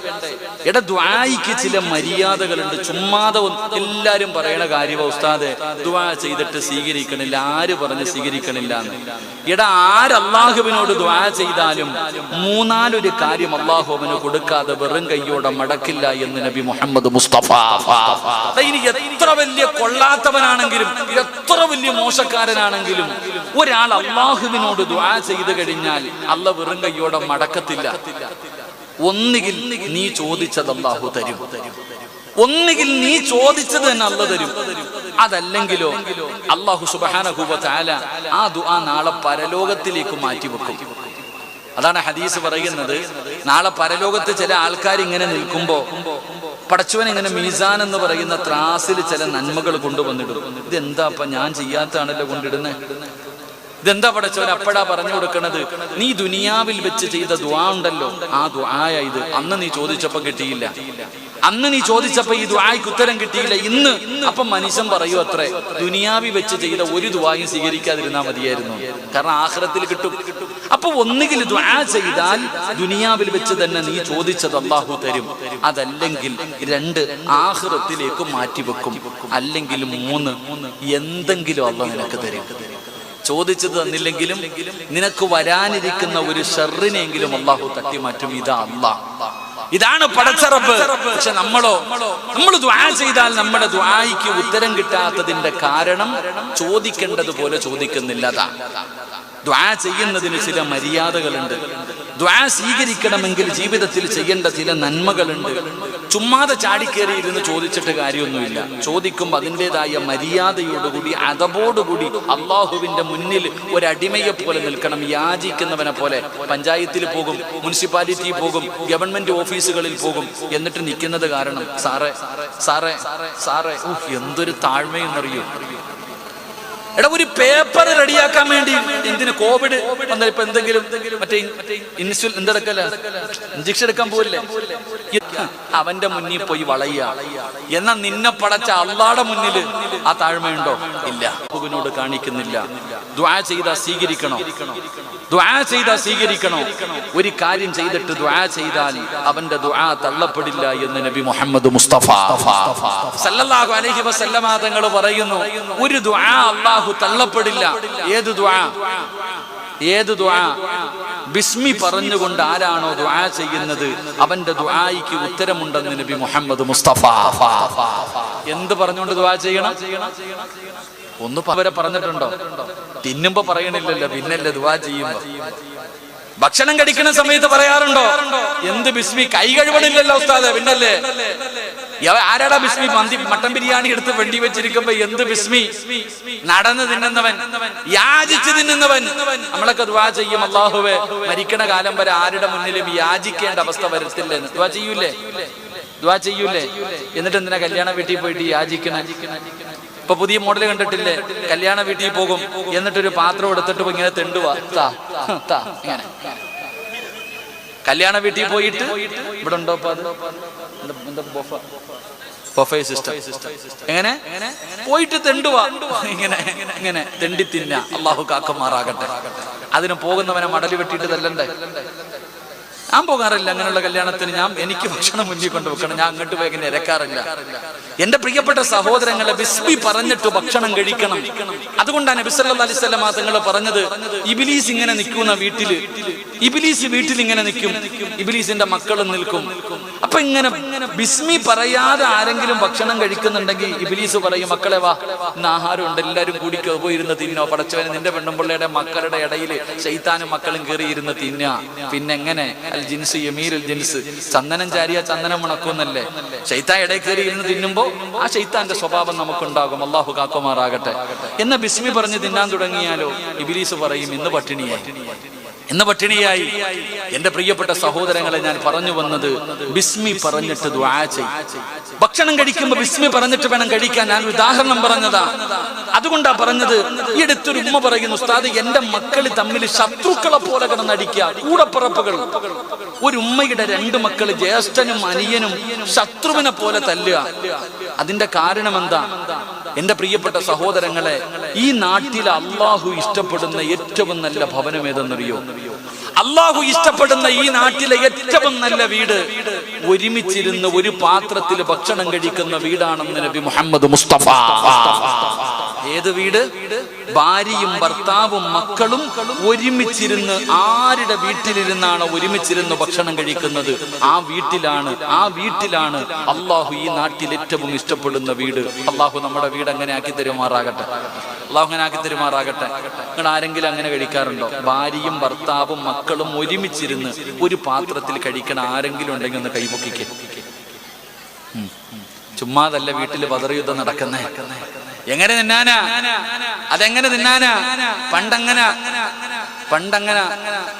എടാ ദുആയ്ക്ക് ചില മര്യാദകളുണ്ട്. ചുമ്മാതെ എല്ലാരും പറയണ കാര്യം ഉസ്താദ് ദുആ ചെയ്തിട്ട് സ്വീകരിക്കണില്ല, ആര് പറഞ്ഞ് സ്വീകരിക്കണില്ല എന്ന്. എടാ അള്ളാഹുവിനോട് ദുആ ചെയ്താലും 3-4 കാര്യം അള്ളാഹു അവന് കൊടുക്കാതെ വെറും കയ്യോടെ മടക്കില്ല എന്ന് നബി മുഹമ്മദ് മുസ്തഫ. ഇനി എത്ര വലിയ കൊള്ളാത്തവനാണെങ്കിലും എത്ര വലിയ മോശക്കാരനാണെങ്കിലും ഒരാൾ അള്ളാഹുവിനോട് ദുആ ചെയ്തു കഴിഞ്ഞാൽ അള്ളാഹ് വെറും കയ്യോടെ മടക്കത്തില്ല. ഒന്നുകിൽ നീ ചോദിച്ചത് അള്ളാഹു തരും, ഒന്നുകിൽ നീ ചോദിച്ചത് തന്നെ അള്ളാഹ് തരും. അതല്ലെങ്കിലോ അല്ലാഹു സുബ്ഹാനഹു വ തആല ആ ദുആ നാളെ പരലോകത്തിലേക്ക് മാറ്റിവെക്കും. അതാണ് ഹദീസ് പറയുന്നത്. നാളെ പരലോകത്ത് ചില ആൾക്കാർ ഇങ്ങനെ നിൽക്കുമ്പോ പടച്ചവൻ ഇങ്ങനെ മീസാൻ എന്ന് പറയുന്ന ത്രാസിൽ ചില നന്മകൾ കൊണ്ടുവന്നിടും. ഇതെന്താ ഞാൻ ചെയ്യാത്താണല്ലോ കൊണ്ടിടുന്നേ, ഇതെന്താ പടച്ചവൻ? അപ്പഴാ പറഞ്ഞു കൊടുക്കണത്, നീ ദുനിയാവിൽ വെച്ച് ചെയ്ത ദുആ ഉണ്ടല്ലോ, ആ ദുആയ ഇത്. അന്ന് നീ ചോദിച്ചപ്പോ കിട്ടിയില്ല, അന്ന് നീ ചോദിച്ചപ്പോ ഈ ദുആയ്ക്ക് ഉത്തരം കിട്ടിയില്ല. ഇന്ന് അപ്പം മനുഷ്യൻ പറയൂ അത്രേ, ദുനിയാവി വെച്ച് ചെയ്ത ഒരു ദുആയും സ്വീകരിക്കാതിരുന്നാ മതിയായിരുന്നു, കാരണം ആഖിറത്തിൽ കിട്ടും. അപ്പൊ ഒന്നുകിൽ ദുആ ചെയ്താൽ ദുനിയാവിൽ വെച്ച് തന്നെ നീ ചോദിച്ചത് അല്ലാഹു തരും, അതല്ലെങ്കിൽ 2 ആഖിറത്തിലേക്ക് മാറ്റിവെക്കും, അല്ലെങ്കിൽ 3 എന്തെങ്കിലും അല്ലാഹു നിനക്ക് തരും. ചോദിച്ചത് തന്നില്ലെങ്കിലും നിനക്ക് വരാനിരിക്കുന്ന ഒരു ഷർറിനെങ്കിലും അല്ലാഹു തട്ടിമാറ്റും. ഇതാ അല്ലാഹ്, ഇതാണ് പടച്ച റബ്ബ്. പക്ഷെ നമ്മൾ ദുആ ചെയ്താൽ നമ്മുടെ ദുആയ്ക്ക് ഉത്തരം കിട്ടാത്തതിന്റെ കാരണം ചോദിക്കേണ്ടതുപോലെ ചോദിക്കുന്നില്ല. ദുആ ചെയ്യുന്നതിന് ചില മര്യാദകളുണ്ട്. ദുആ സ്വീകരിക്കണമെങ്കിൽ ജീവിതത്തിൽ ചെയ്യേണ്ട ചില നന്മകളുണ്ട്. ചുമ്മാതെ ചാടിക്കേറിയിരുന്ന് ചോദിച്ചിട്ട് കാര്യമൊന്നുമില്ല. ചോദിക്കുമ്പോൾ അതിൻ്റെതായ മര്യാദയോടുകൂടി അതബോടുകൂടി അള്ളാഹുവിന്റെ മുന്നിൽ ഒരടിമയെ പോലെ നിൽക്കണം, യാചിക്കുന്നവനെ പോലെ. പഞ്ചായത്തിൽ പോകും, മുനിസിപ്പാലിറ്റി പോകും, ഗവൺമെന്റ് ഓഫീസുകളിൽ പോകും, എന്നിട്ട് നിൽക്കുന്നത് കാരണം സാറേ സാറേ സാറേ, എന്തൊരു താഴ്മയെന്നറിയൂ. എടാ ഒരു പേപ്പർ റെഡിയാക്കാൻ വേണ്ടി എന്തിന് കോവിഡ് വന്നാൽ ഇപ്പൊ എന്തെങ്കിലും മറ്റേ എന്തെടുക്കല്ല ഇഞ്ചക്ഷൻ എടുക്കാൻ പോവില്ലേ, അവന്റെ മുന്നിൽ പോയി വളയുക. എന്നാ നിന്നെ പടച്ച അള്ളാടെ മുന്നിൽ ആ താഴ്മയുണ്ടോ? ഇല്ല, അല്ലാഹുവിനോട് കാണിക്കുന്നില്ല. ദുആ ചെയ്താ സ്വീകരിക്കണോ? ദുആ ചെയ്താ സ്വീകരിക്കണോ? ഒരു കാര്യം ചെയ്തിട്ട് ദുആ ചെയ്താൽ അവന്റെ ദുആ തള്ളപ്പെടില്ല എന്ന് നബി മുഹമ്മദ് മുസ്തഫ സല്ലല്ലാഹു അലൈഹി വസല്ലമ തങ്ങൾ പറയുന്നു, ഒരു ദുആ അല്ലാഹു തള്ളപ്പെടില്ല. ഏത് ദുആ? ഏത് ദുആ? ബിസ്മി പറഞ്ഞുകൊണ്ട് ആരാണോ ദുആ ചെയ്യുന്നത് അവന്റെ ദുആയ്ക്ക് ഉത്തരമുണ്ടെന്ന് നബി മുഹമ്മദ് മുസ്തഫ. എന്ത് പറഞ്ഞുകൊണ്ട് ദുആ ചെയ്യണം? ഒന്ന് അവരെ പറഞ്ഞിട്ടുണ്ടോ? തിന്നുമ്പോ പറയണില്ലല്ലോ, പിന്നല്ലേ ദുആ ചെയ്യുമ്പോ. ഭക്ഷണം കഴിക്കുന്ന സമയത്ത് പറയാറുണ്ടോ? എന്ത് ബിസ്മി? കൈ കഴുകണില്ലല്ലോ ഉസ്താദേ, പിന്നല്ലേ. ആരാടാ ബിസ്മി? മട്ടൻ ബിരിയാണി എടുത്ത് വെണ്ടി വെച്ചിരിക്കുമ്പോ എന്ത് ബിസ്മി? നടന്ന് തിന്നുന്നവൻ, യാചിച്ച് തിന്നുന്നവൻ. നമ്മളൊക്കെ ദുആ ചെയ്യും, അല്ലാഹുവേ മരിക്കണ കാലം വരെ ആരുടെ മുന്നിലും യാചിക്കേണ്ട അവസ്ഥ വരത്തില്ലെന്ന്. ദുആ ചെയ്യൂലേ? ദുആ ചെയ്യൂലേ? എന്നിട്ട് എന്തിനാ കല്യാണ വീട്ടിൽ പോയിട്ട് യാചിക്കണേ? ഇപ്പൊ പുതിയ മോഡൽ കണ്ടിട്ടില്ലേ? കല്യാണ വീട്ടിൽ പോകും, എന്നിട്ടൊരു പാത്രം എടുത്തിട്ട് ഇങ്ങനെ തെണ്ടുവാ, ഇങ്ങനെ. കല്യാണ വീട്ടിൽ പോയിട്ട് ഇവിടെ ഉണ്ടോ ബൊഫേ സിസ്റ്റം, എങ്ങനെ പോയിട്ട് തെണ്ടുവാ, ഇങ്ങനെ ഇങ്ങനെ തെണ്ടി തിന്ന. അല്ലാഹു കാക്കമാറാകട്ടെ. അതിന് പോകുന്നവനെ മടല് വെട്ടിയിട്ട് തല്ലണ്ടേ? ഞാൻ പോകാറില്ല അങ്ങനെയുള്ള കല്യാണത്തിന്. എനിക്ക് ഭക്ഷണം മുന്നിൽ കൊണ്ട് വെക്കണം. ഞാൻ അങ്ങോട്ട് പോയി ഇങ്ങനെ ഇരക്കാറില്ല. എന്റെ പ്രിയപ്പെട്ട സഹോദരങ്ങളെ, ബിസ്മി പറഞ്ഞിട്ട് ഭക്ഷണം കഴിക്കണം. അതുകൊണ്ടാണ് നബി സല്ലല്ലാഹു അലൈഹി വസല്ലം തങ്ങൾ പറഞ്ഞത്, ഇബ്ലീസ് ഇങ്ങനെ നിൽക്കുന്ന വീട്ടിൽ ഇങ്ങനെ നിൽക്കും, ഇബ്ലീസിന്റെ മക്കളും നിൽക്കും. അപ്പൊ ഇങ്ങനെ ബിസ്മി പറയാതെ ആരെങ്കിലും ഭക്ഷണം കഴിക്കുന്നുണ്ടെങ്കിൽ ഇബ്ലീസ് പറയും, മക്കളെ വാ, ഇന്ന് ആഹാരം ഉണ്ട്, എല്ലാവരും കൂടിക്കോ, പോയിരുന്ന് തിന്നോ. പടച്ചവന് നിന്റെ പെണ്ണുമ്പിള്ളയുടെ മക്കളുടെ ഇടയിൽ ശൈത്താനും മക്കളും കയറി ഇരുന്ന് തിന്നാ. പിന്നെ എങ്ങനെ? അൽ ജിൻസ് യമീരുൽ ജിൻസ്, ചന്ദനം ചാരിയ ചന്ദനം മണക്കുന്നല്ലേ. ശൈത്താൻ ഇടയിൽ കയറി ഇരുന്ന് തിന്നുമ്പോ ആ ശൈത്താന്റെ സ്വഭാവം നമുക്കുണ്ടാകും. അള്ളാഹു കാക്കുമാറാകട്ടെ. എന്ന ബിസ്മി പറഞ്ഞ് തിന്നാൻ തുടങ്ങിയാലോ ഇബ്ലീസ് പറയും, ഇന്ന് പട്ടിണിയായി. എന്റെ പ്രിയപ്പെട്ട സഹോദരങ്ങളെ, ഞാൻ പറഞ്ഞു വന്നത്, ബിസ്മി പറഞ്ഞിട്ട് ദുആ ചെയ്യ്. ഭക്ഷണം കഴിക്കുമ്പോ ബിസ്മി പറഞ്ഞിട്ട് വേണം കഴിക്കാൻ. ഞാൻ ഉദാഹരണം പറഞ്ഞതാ. അതുകൊണ്ടാ പറഞ്ഞത്. ഈ അടുത്തൊരു ഉമ്മ പറയുന്നു, ഉസ്താദ്, എന്റെ മക്കൾ തമ്മിൽ ശത്രുക്കളെ പോലെ കിടന്നടിക്കുക, കൂടപ്പിറപ്പുകൾ. ഒരു ഉമ്മയുടെ 2 മക്കൾ, ജ്യേഷ്ഠനും അനിയനും, ശത്രുവിനെ പോലെ തല്ലുക. അതിന്റെ കാരണം എന്താ? എന്റെ പ്രിയപ്പെട്ട സഹോദരങ്ങളെ, ഈ നാട്ടിൽ അള്ളാഹു ഇഷ്ടപ്പെടുന്ന ഏറ്റവും നല്ല ഭവനം ഏതെന്നറിയോ? അള്ളാഹു ഇഷ്ടപ്പെടുന്ന ഈ നാട്ടിലെ ഏറ്റവും നല്ല വീട് ഒരുമിച്ചിരുന്ന് ഒരു പാത്രത്തിൽ ഭക്ഷണം കഴിക്കുന്ന വീടാണെന്ന് നബി മുഹമ്മദ് മുസ്തഫ. ഏത് വീട്? ഭാര്യയും ഭർത്താവും മക്കളും ഒരുമിച്ചിരുന്ന്, ആരുടെ വീട്ടിലിരുന്നാണ് ഒരുമിച്ചിരുന്ന് ഭക്ഷണം കഴിക്കുന്നത്, ആ വീട്ടിലാണ് അള്ളാഹു ഈ നാട്ടിൽ ഏറ്റവും ഇഷ്ടപ്പെടുന്ന വീട്. അള്ളാഹു നമ്മുടെ വീട് അങ്ങനെ ആക്കി തരുമാറാകട്ടെ. നിങ്ങൾ ആരെങ്കിലും അങ്ങനെ കഴിക്കാറുണ്ടോ? ഭാര്യയും ഭർത്താവും മക്കളും ഒരുമിച്ചിരുന്ന് ഒരു പാത്രത്തിൽ കഴിക്കണ ആരെങ്കിലും ഉണ്ടെങ്കിൽ ഒന്ന് കൈപൊക്കിക്ക്. ചുമ്മാതല്ല വീട്ടിൽ ബദർ യുദ്ധം നടക്കുന്നേ. എങ്ങനെ തിന്നാനാ? അതെങ്ങനെ തിന്നാനാ? പണ്ടങ്ങനെ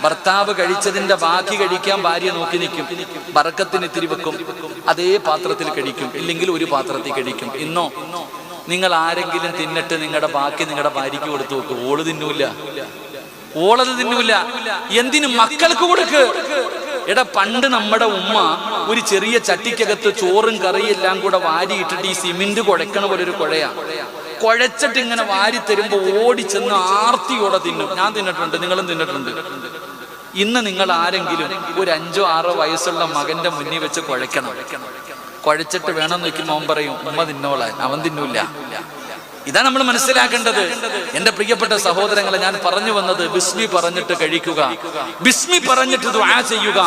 ഭർത്താവ് കഴിച്ചതിന്റെ ബാക്കി കഴിക്കാൻ ഭാര്യ നോക്കി നിൽക്കും, ബറക്കത്തിന് ഇത്തിരി വെക്കും, അതേ പാത്രത്തിൽ കഴിക്കും, ഇല്ലെങ്കിൽ ഒരു പാത്രത്തിൽ കഴിക്കും. ഇന്നോ നിങ്ങൾ ആരെങ്കിലും തിന്നിട്ട് നിങ്ങളുടെ ബാക്കി നിങ്ങളുടെ ഭാര്യയ്ക്ക് കൊടുത്തു നോക്കും, ഓളത് തിന്നൂല. എന്തിനും മക്കൾക്ക് കൊടുക്ക്. എടാ, പണ്ട് നമ്മുടെ ഉമ്മ ഒരു ചെറിയ ചട്ടിക്കകത്ത് ചോറും കറിയും എല്ലാം കൂടെ വാരിയിട്ടിട്ട് ഈ സിമെന്റ് കുഴക്കണ പോലെ ഒരു കുഴച്ചിട്ട് ഇങ്ങനെ വാരി തരുമ്പോ ഓടിച്ചെന്ന് ആർത്തിയോടെ തിന്നും. ഞാൻ തിന്നിട്ടുണ്ട്, നിങ്ങളും തിന്നിട്ടുണ്ട്. ഇന്ന് നിങ്ങൾ ആരെങ്കിലും ഒരു 5-6 വയസ്സുള്ള മകന്റെ മുന്നിൽ വെച്ച് കുഴച്ചിട്ട് വേണം നോക്കുമ്പോൾ അവൻ പറയും, ഉമ്മ തിന്നോളാൻ, അവൻ തിന്നൂല. ഇതാണ് നമ്മൾ മനസ്സിലാക്കേണ്ടത്. എന്റെ പ്രിയപ്പെട്ട സഹോദരങ്ങളെ, ഞാൻ പറഞ്ഞു വന്നത്, ബിസ്മി പറഞ്ഞിട്ട് കഴിക്കുക, ബിസ്മി പറഞ്ഞിട്ട് ദുആ ചെയ്യുക.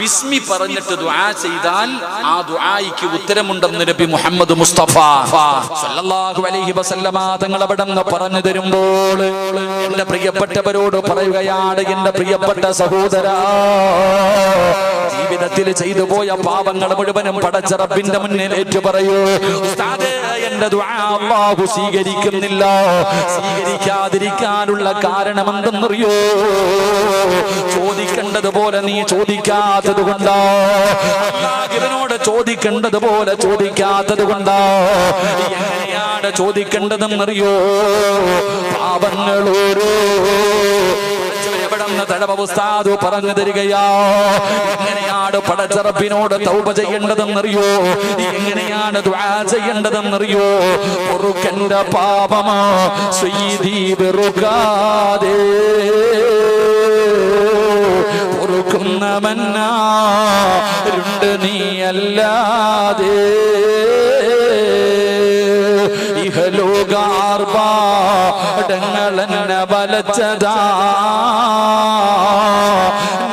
ബിസ്മി പറഞ്ഞിട്ട് ദുആ ചെയ്താൽ ആ ദുആയ്ക്ക് ഉത്തരമുണ്ടെന്ന് നബി മുഹമ്മദ് മുസ്തഫ സല്ലല്ലാഹു അലൈഹി വസല്ലമ തങ്ങൾ അവിടെന്ന് പറഞ്ഞു തരുമ്പോൾ എന്റെ പ്രിയപ്പെട്ടവരോട് പറയുകയാണ്, എന്റെ പ്രിയപ്പെട്ട സഹോദരാ, ജീവിതത്തിൽ ചെയ്തു പോയ പാപങ്ങൾ മുഴുവനും പടച്ച റബ്ബിന്റെ മുന്നിൽ ഏറ്റു പറയൂ. ഉസ്താദേ, എന്റെ ദുആ അല്ലാഹു സ്വീകരിക്കുന്നില്ല. സ്വീകരിക്കാതിരിക്കാനുള്ള കാരണം എന്തെന്നറിയോ? ചോദിക്കേണ്ടതുപോലെ നീ ചോദിക്കാത്തത് കൊണ്ടാ. അല്ലാഹുവിനോട് ചോദിക്കേണ്ടതുപോലെ ചോദിക്കാത്തത് കൊണ്ടാ. എങ്ങനെയാണ് ചോദിക്കേണ്ടതെന്നറിയോ? പാപങ്ങളോരോ ഉസ്താദ് പറഞ്ഞു തരികയാ. എങ്ങനെയാണ് പടച്ച റബ്ബിനോട് തൗബ ചെയ്യേണ്ടതെന്നറിയോ? എങ്ങനെയാണ് ദുആ ചെയ്യേണ്ടതെന്നറിയോ? പൊറുക്കന്റെ പാപമാ സയ്യിദി വെറുക്കാതെ പൊറുക്കുന്നവനാരുണ്ട് നീയല്ലാതെ. ഇഹലോകാർഭാടങ്ങളെന്നെ വലച്ചതാ,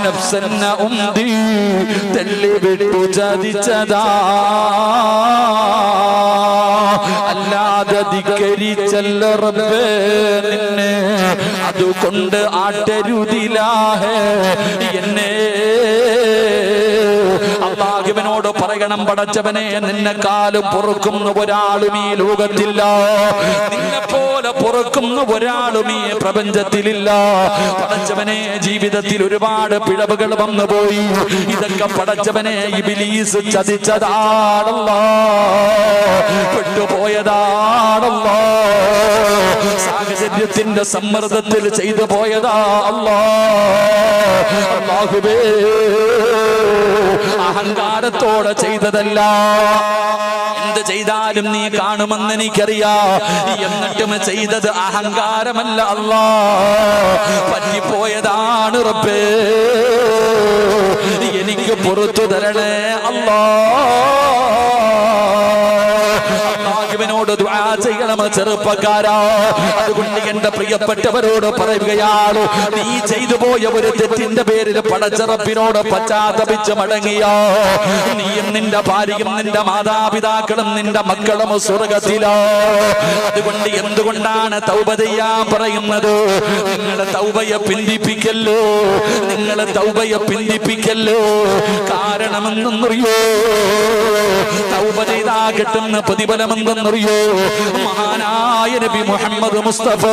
നഫ്സെന്ന ഉന്തി തള്ളിവിട്ടു ചതിച്ചതാ. അല്ലാതെ ധിക്കരിച്ചല്ല റബ്ബേ നിന്നെ, അതുകൊണ്ട് ആട്ടരുതിലാഹേ എന്നെ. അല്ലാഹുവിനോട് പറയണം, പടച്ചവനെ, നിന്നെക്കാളും പൊറുക്കുന്ന ഒരാളും ഈ ലോകത്തില്ല, നിന്നെ പോലെ പൊറുക്കുന്ന ഒരാളും ഈ പ്രപഞ്ചത്തിലില്ല. പടച്ചവനെ, ജീവിതത്തിൽ ഒരുപാട് പിഴവുകൾ വന്നുപോയി. ഇതൊക്കെ പടച്ചവനെ ഇബ്ലീസ് ചതിച്ചതാണല്ലോ, പെട്ടുപോയതാണല്ലോ, സാഹചര്യത്തിന്റെ സമ്മർദ്ദത്തിൽ ചെയ്തു പോയതാ. അല്ലാഹുവേ, അഹങ്കാരത്തോടെ ചെയ്തതല്ല. എന്ത് ചെയ്താലും നീ കാണുമെന്ന് എനിക്കറിയാം. എന്നിട്ടും ചെയ്തത് അഹങ്കാരമല്ല അല്ലാ, പറ്റിപ്പോയതാണ് റബ്ബേ, എനിക്ക് പുറത്തു തരണേ അല്ലാ. അല്ലാഹുവിനോട് ദുആ ചെയ്യണം ചെറുപ്പക്കാരാ. അതുകൊണ്ട് എന്റെ പ്രിയപ്പെട്ടവരോട് പറയുകയാണ്, നീ ചെയ്തു പോയ ഒരു തെറ്റിന്റെ പേരിൽ പടച്ച റബ്ബിനോട് പശ്ചാത്തപിച്ച് മടങ്ങിയോ, നീയും നിന്റെ ഭാര്യയും നിന്റെ മാതാപിതാക്കളും നിന്റെ മക്കളും സ്വർഗ്ഗത്തിലോ. അതുകൊണ്ട് എന്തുകൊണ്ടാണ് തൗബ ചെയ്യാൻ പറയുന്നത്? നിങ്ങളെ തൗബയെ പിന്തിപ്പിക്കല്ലോ, നിങ്ങളെ തൗബയെ പിന്തിപ്പിക്കല്ലോ. കാരണമെന്നറിയോ? തൗബ ചെയ്താ കിട്ടുന്ന പ്രതിഫലം എന്തെന്നറിയോ? മഹാനായ നബി മുഹമ്മദ് മുസ്തഫ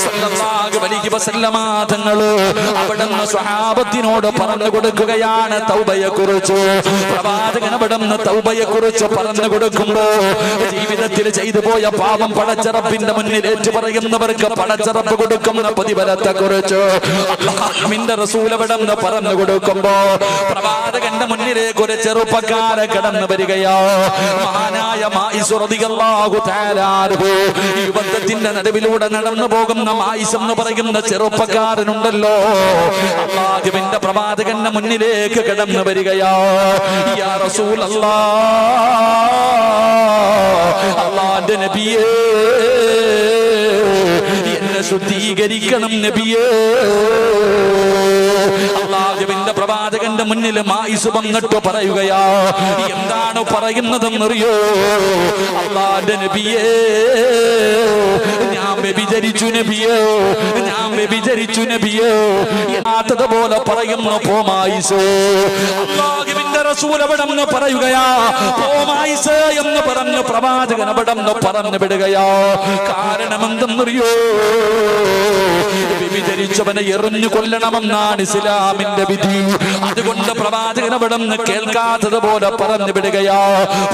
സല്ലല്ലാഹു അലൈഹി വസല്ലമ തങ്ങൾ അവിടുന്ന് സ്വഹാബത്തിനോട് പറഞ്ഞു കൊടുക്കുകയാണ് തൗബയെ കുറിച്ച്. പ്രവാചകൻ അവിടുന്ന് തൗബയെ കുറിച്ച് പറഞ്ഞു കൊടുക്കുമ്പോ ജീവിതത്തിൽ ചെയ്തു പോയ പാപം പടച്ച റബ്ബിന്റെ മുന്നിൽ ഏറ്റു പറയുന്നവർക്ക് പടച്ച റബ്ബ് കൊടുക്കുന്ന പ്രതിഫലത്തെ കുറിച്ച് അല്ലാഹുവിന്റെ റസൂൽ അവിടുന്ന് പറഞ്ഞു കൊടുക്കുമ്പോ പ്രവാചകന്റെ മുന്നിലേക്ക് ഒരു ചെറുപ്പക്കാരെ കടന്നു വരികയോ. മഹാനായ മായിസ് റളിയല്ലാഹു തആല അൻഹു യുവത്വത്തിന്റെ നടുവിലൂടെ നടന്നു പോകുന്ന മായിസ് എന്ന് പറയുന്ന ചെറുപ്പക്കാരനുണ്ടല്ലോ, അല്ലാഹുവിന്റെ പ്രവാചകന്റെ മുന്നിലേക്ക് കടന്നു വരികയോ. യാ റസൂലല്ലാഹ്, അല്ലാഹുവിന്റെ നബിയേ, എന്നെ ശുദ്ധീകരിക്കണം നബിയേ. അല്ലാഹുവിന്റെ പ്രവാചകന്റെ മുന്നിൽ മായിസ് വന്നിട്ട് പറയുകയാ. എന്താണ് പറയുന്നതെന്നറിയോ? അല്ലാഹുവിന്റെ നബിയേ, ഞാൻ വ്യഭിചരിച്ചു നബിയേ, ഞാൻ വ്യഭിചരിച്ചു നബിയേ പോലെ പറയുന്നു പോമായിസ്. അല്ലാഹുവിന്റെ റസൂൽ അവിടെ നിന്ന് പറയുകയാ പോമായിസ് എന്ന് പറഞ്ഞു പ്രവാചകൻ അവിടെ നിന്ന് പറഞ്ഞു വിടുകയാ. കാരണം എന്തെന്നറിയോ? വ്യഭിചരിച്ചവനെ എറിഞ്ഞു കൊല്ലണമെന്നാണ് ഇസ്ലാമിന്റെ വിധി. അതുകൊണ്ട് പ്രവാചകൻ അവിടെ നിന്ന് കേൾക്കാത്തത് പോലെ പറഞ്ഞു വിടുകയാ.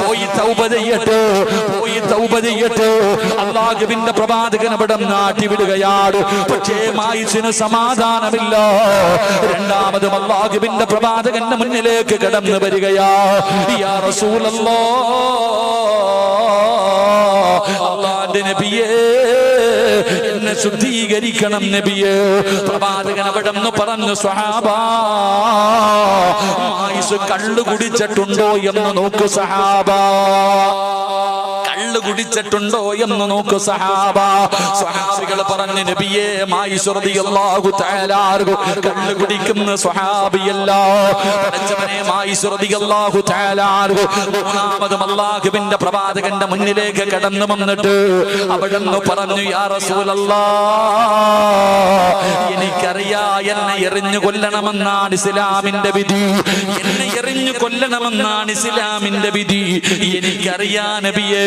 പോയി തൗബ ചെയ്യട്ടെ, പോയി തൗബ ചെയ്യട്ടെ. അല്ലാഹുവിന്റെ പ്രവാചകൻ അവിടെ നാട്ടി വിടുകയാണ്. പക്ഷേ മായിസിന് സമാധാനമില്ല. രണ്ടാമതും അല്ലാഹുവിന്റെ പ്രവാചകന്റെ മുന്നിലേക്ക് കടന്നു വരികയാ. യാ റസൂലല്ലാഹ്, അല്ലാഹുവിന്റെ നബിയേ, എന്നെ ശുദ്ധീകരിക്കണം നബിയേ. പ്രവാചകൻ അവിടെ നിന്ന് പറഞ്ഞു സ്വഹാബാ, മായിസ് കള്ളു കുടിച്ചിട്ടുണ്ടോ എന്ന് നോക്കൂ സഹാബാ, കള്ളു കുടിച്ചിട്ടുണ്ടോ എന്ന് നോക്കൂ സഹാബ. സ്വഹാബികൾ പറഞ്ഞു നബിയേ, മായിസ് റളിയല്ലാഹു തആല അൻഹു കള്ളു കുടിക്കുന്ന സ്വഹാബിയല്ല. പടച്ചവനെ, മായിസ് റളിയല്ലാഹു തആല അൻഹു മൂന്നാമതും അല്ലാഹുവിന്റെ പ്രവാചകന്റെ മുന്നിലേക്ക് കടന്നു വന്നിട്ട് അവിടുന്ന് പറഞ്ഞു യാ റസൂലല്ലാഹ്, എനിക്കറിയാ എന്നെ എറിഞ്ഞു കൊല്ലണമെന്നാണ് ഇസ്ലാമിന്റെ വിധി, എന്നെ എറിഞ്ഞു കൊല്ലണമെന്നാണ് ഇസ്ലാമിന്റെ വിധി. എനിക്കറിയാ നബിയേ,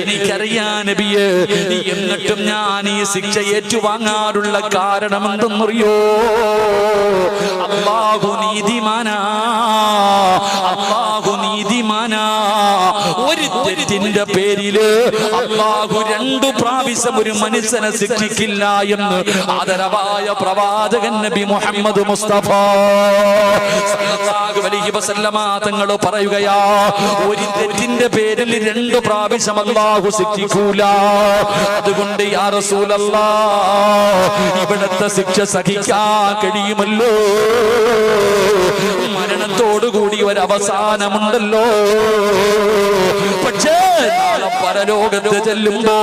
എനിക്കറിയാ നബിയേ. എന്നിട്ടും ഞാൻ ഈ ശിക്ഷ ഏറ്റുവാങ്ങാനുള്ള കാരണം എന്തെന്നറിയോ? അല്ലാഹു നീതിമാനാ, അല്ലാഹു നീതിമാനാ. ഒരു തെറ്റിന്റെ പേരില് അല്ലാഹു 2 പ്രാവശ്യം ഒരു മനുഷ്യനെ ശിക്ഷിക്കില്ല എന്ന് ആദരവായ പ്രവാചകൻ നബി മുഹമ്മദ് മുസ്തഫ സല്ലല്ലാഹു അലൈഹി വസല്ലമ തങ്ങൾ പറയുകയാ, ഒരു തെറ്റിന്റെ പേരിൽ 2 പ്രാവശ്യം അല്ലാഹു ശിക്ഷിക്കൂല. അതുകൊണ്ട് യാ റസൂലല്ലാഹ്, ഇവിടത്തെ ശിക്ഷ സഹിക്കാൻ കഴിയുമല്ലോ? മരണത്തോടുകൂടി ഒരു അവസാനമുണ്ടല്ലോ. പക്ഷേ നാളെ പരലോകത്ത് ചെല്ലുമ്പോ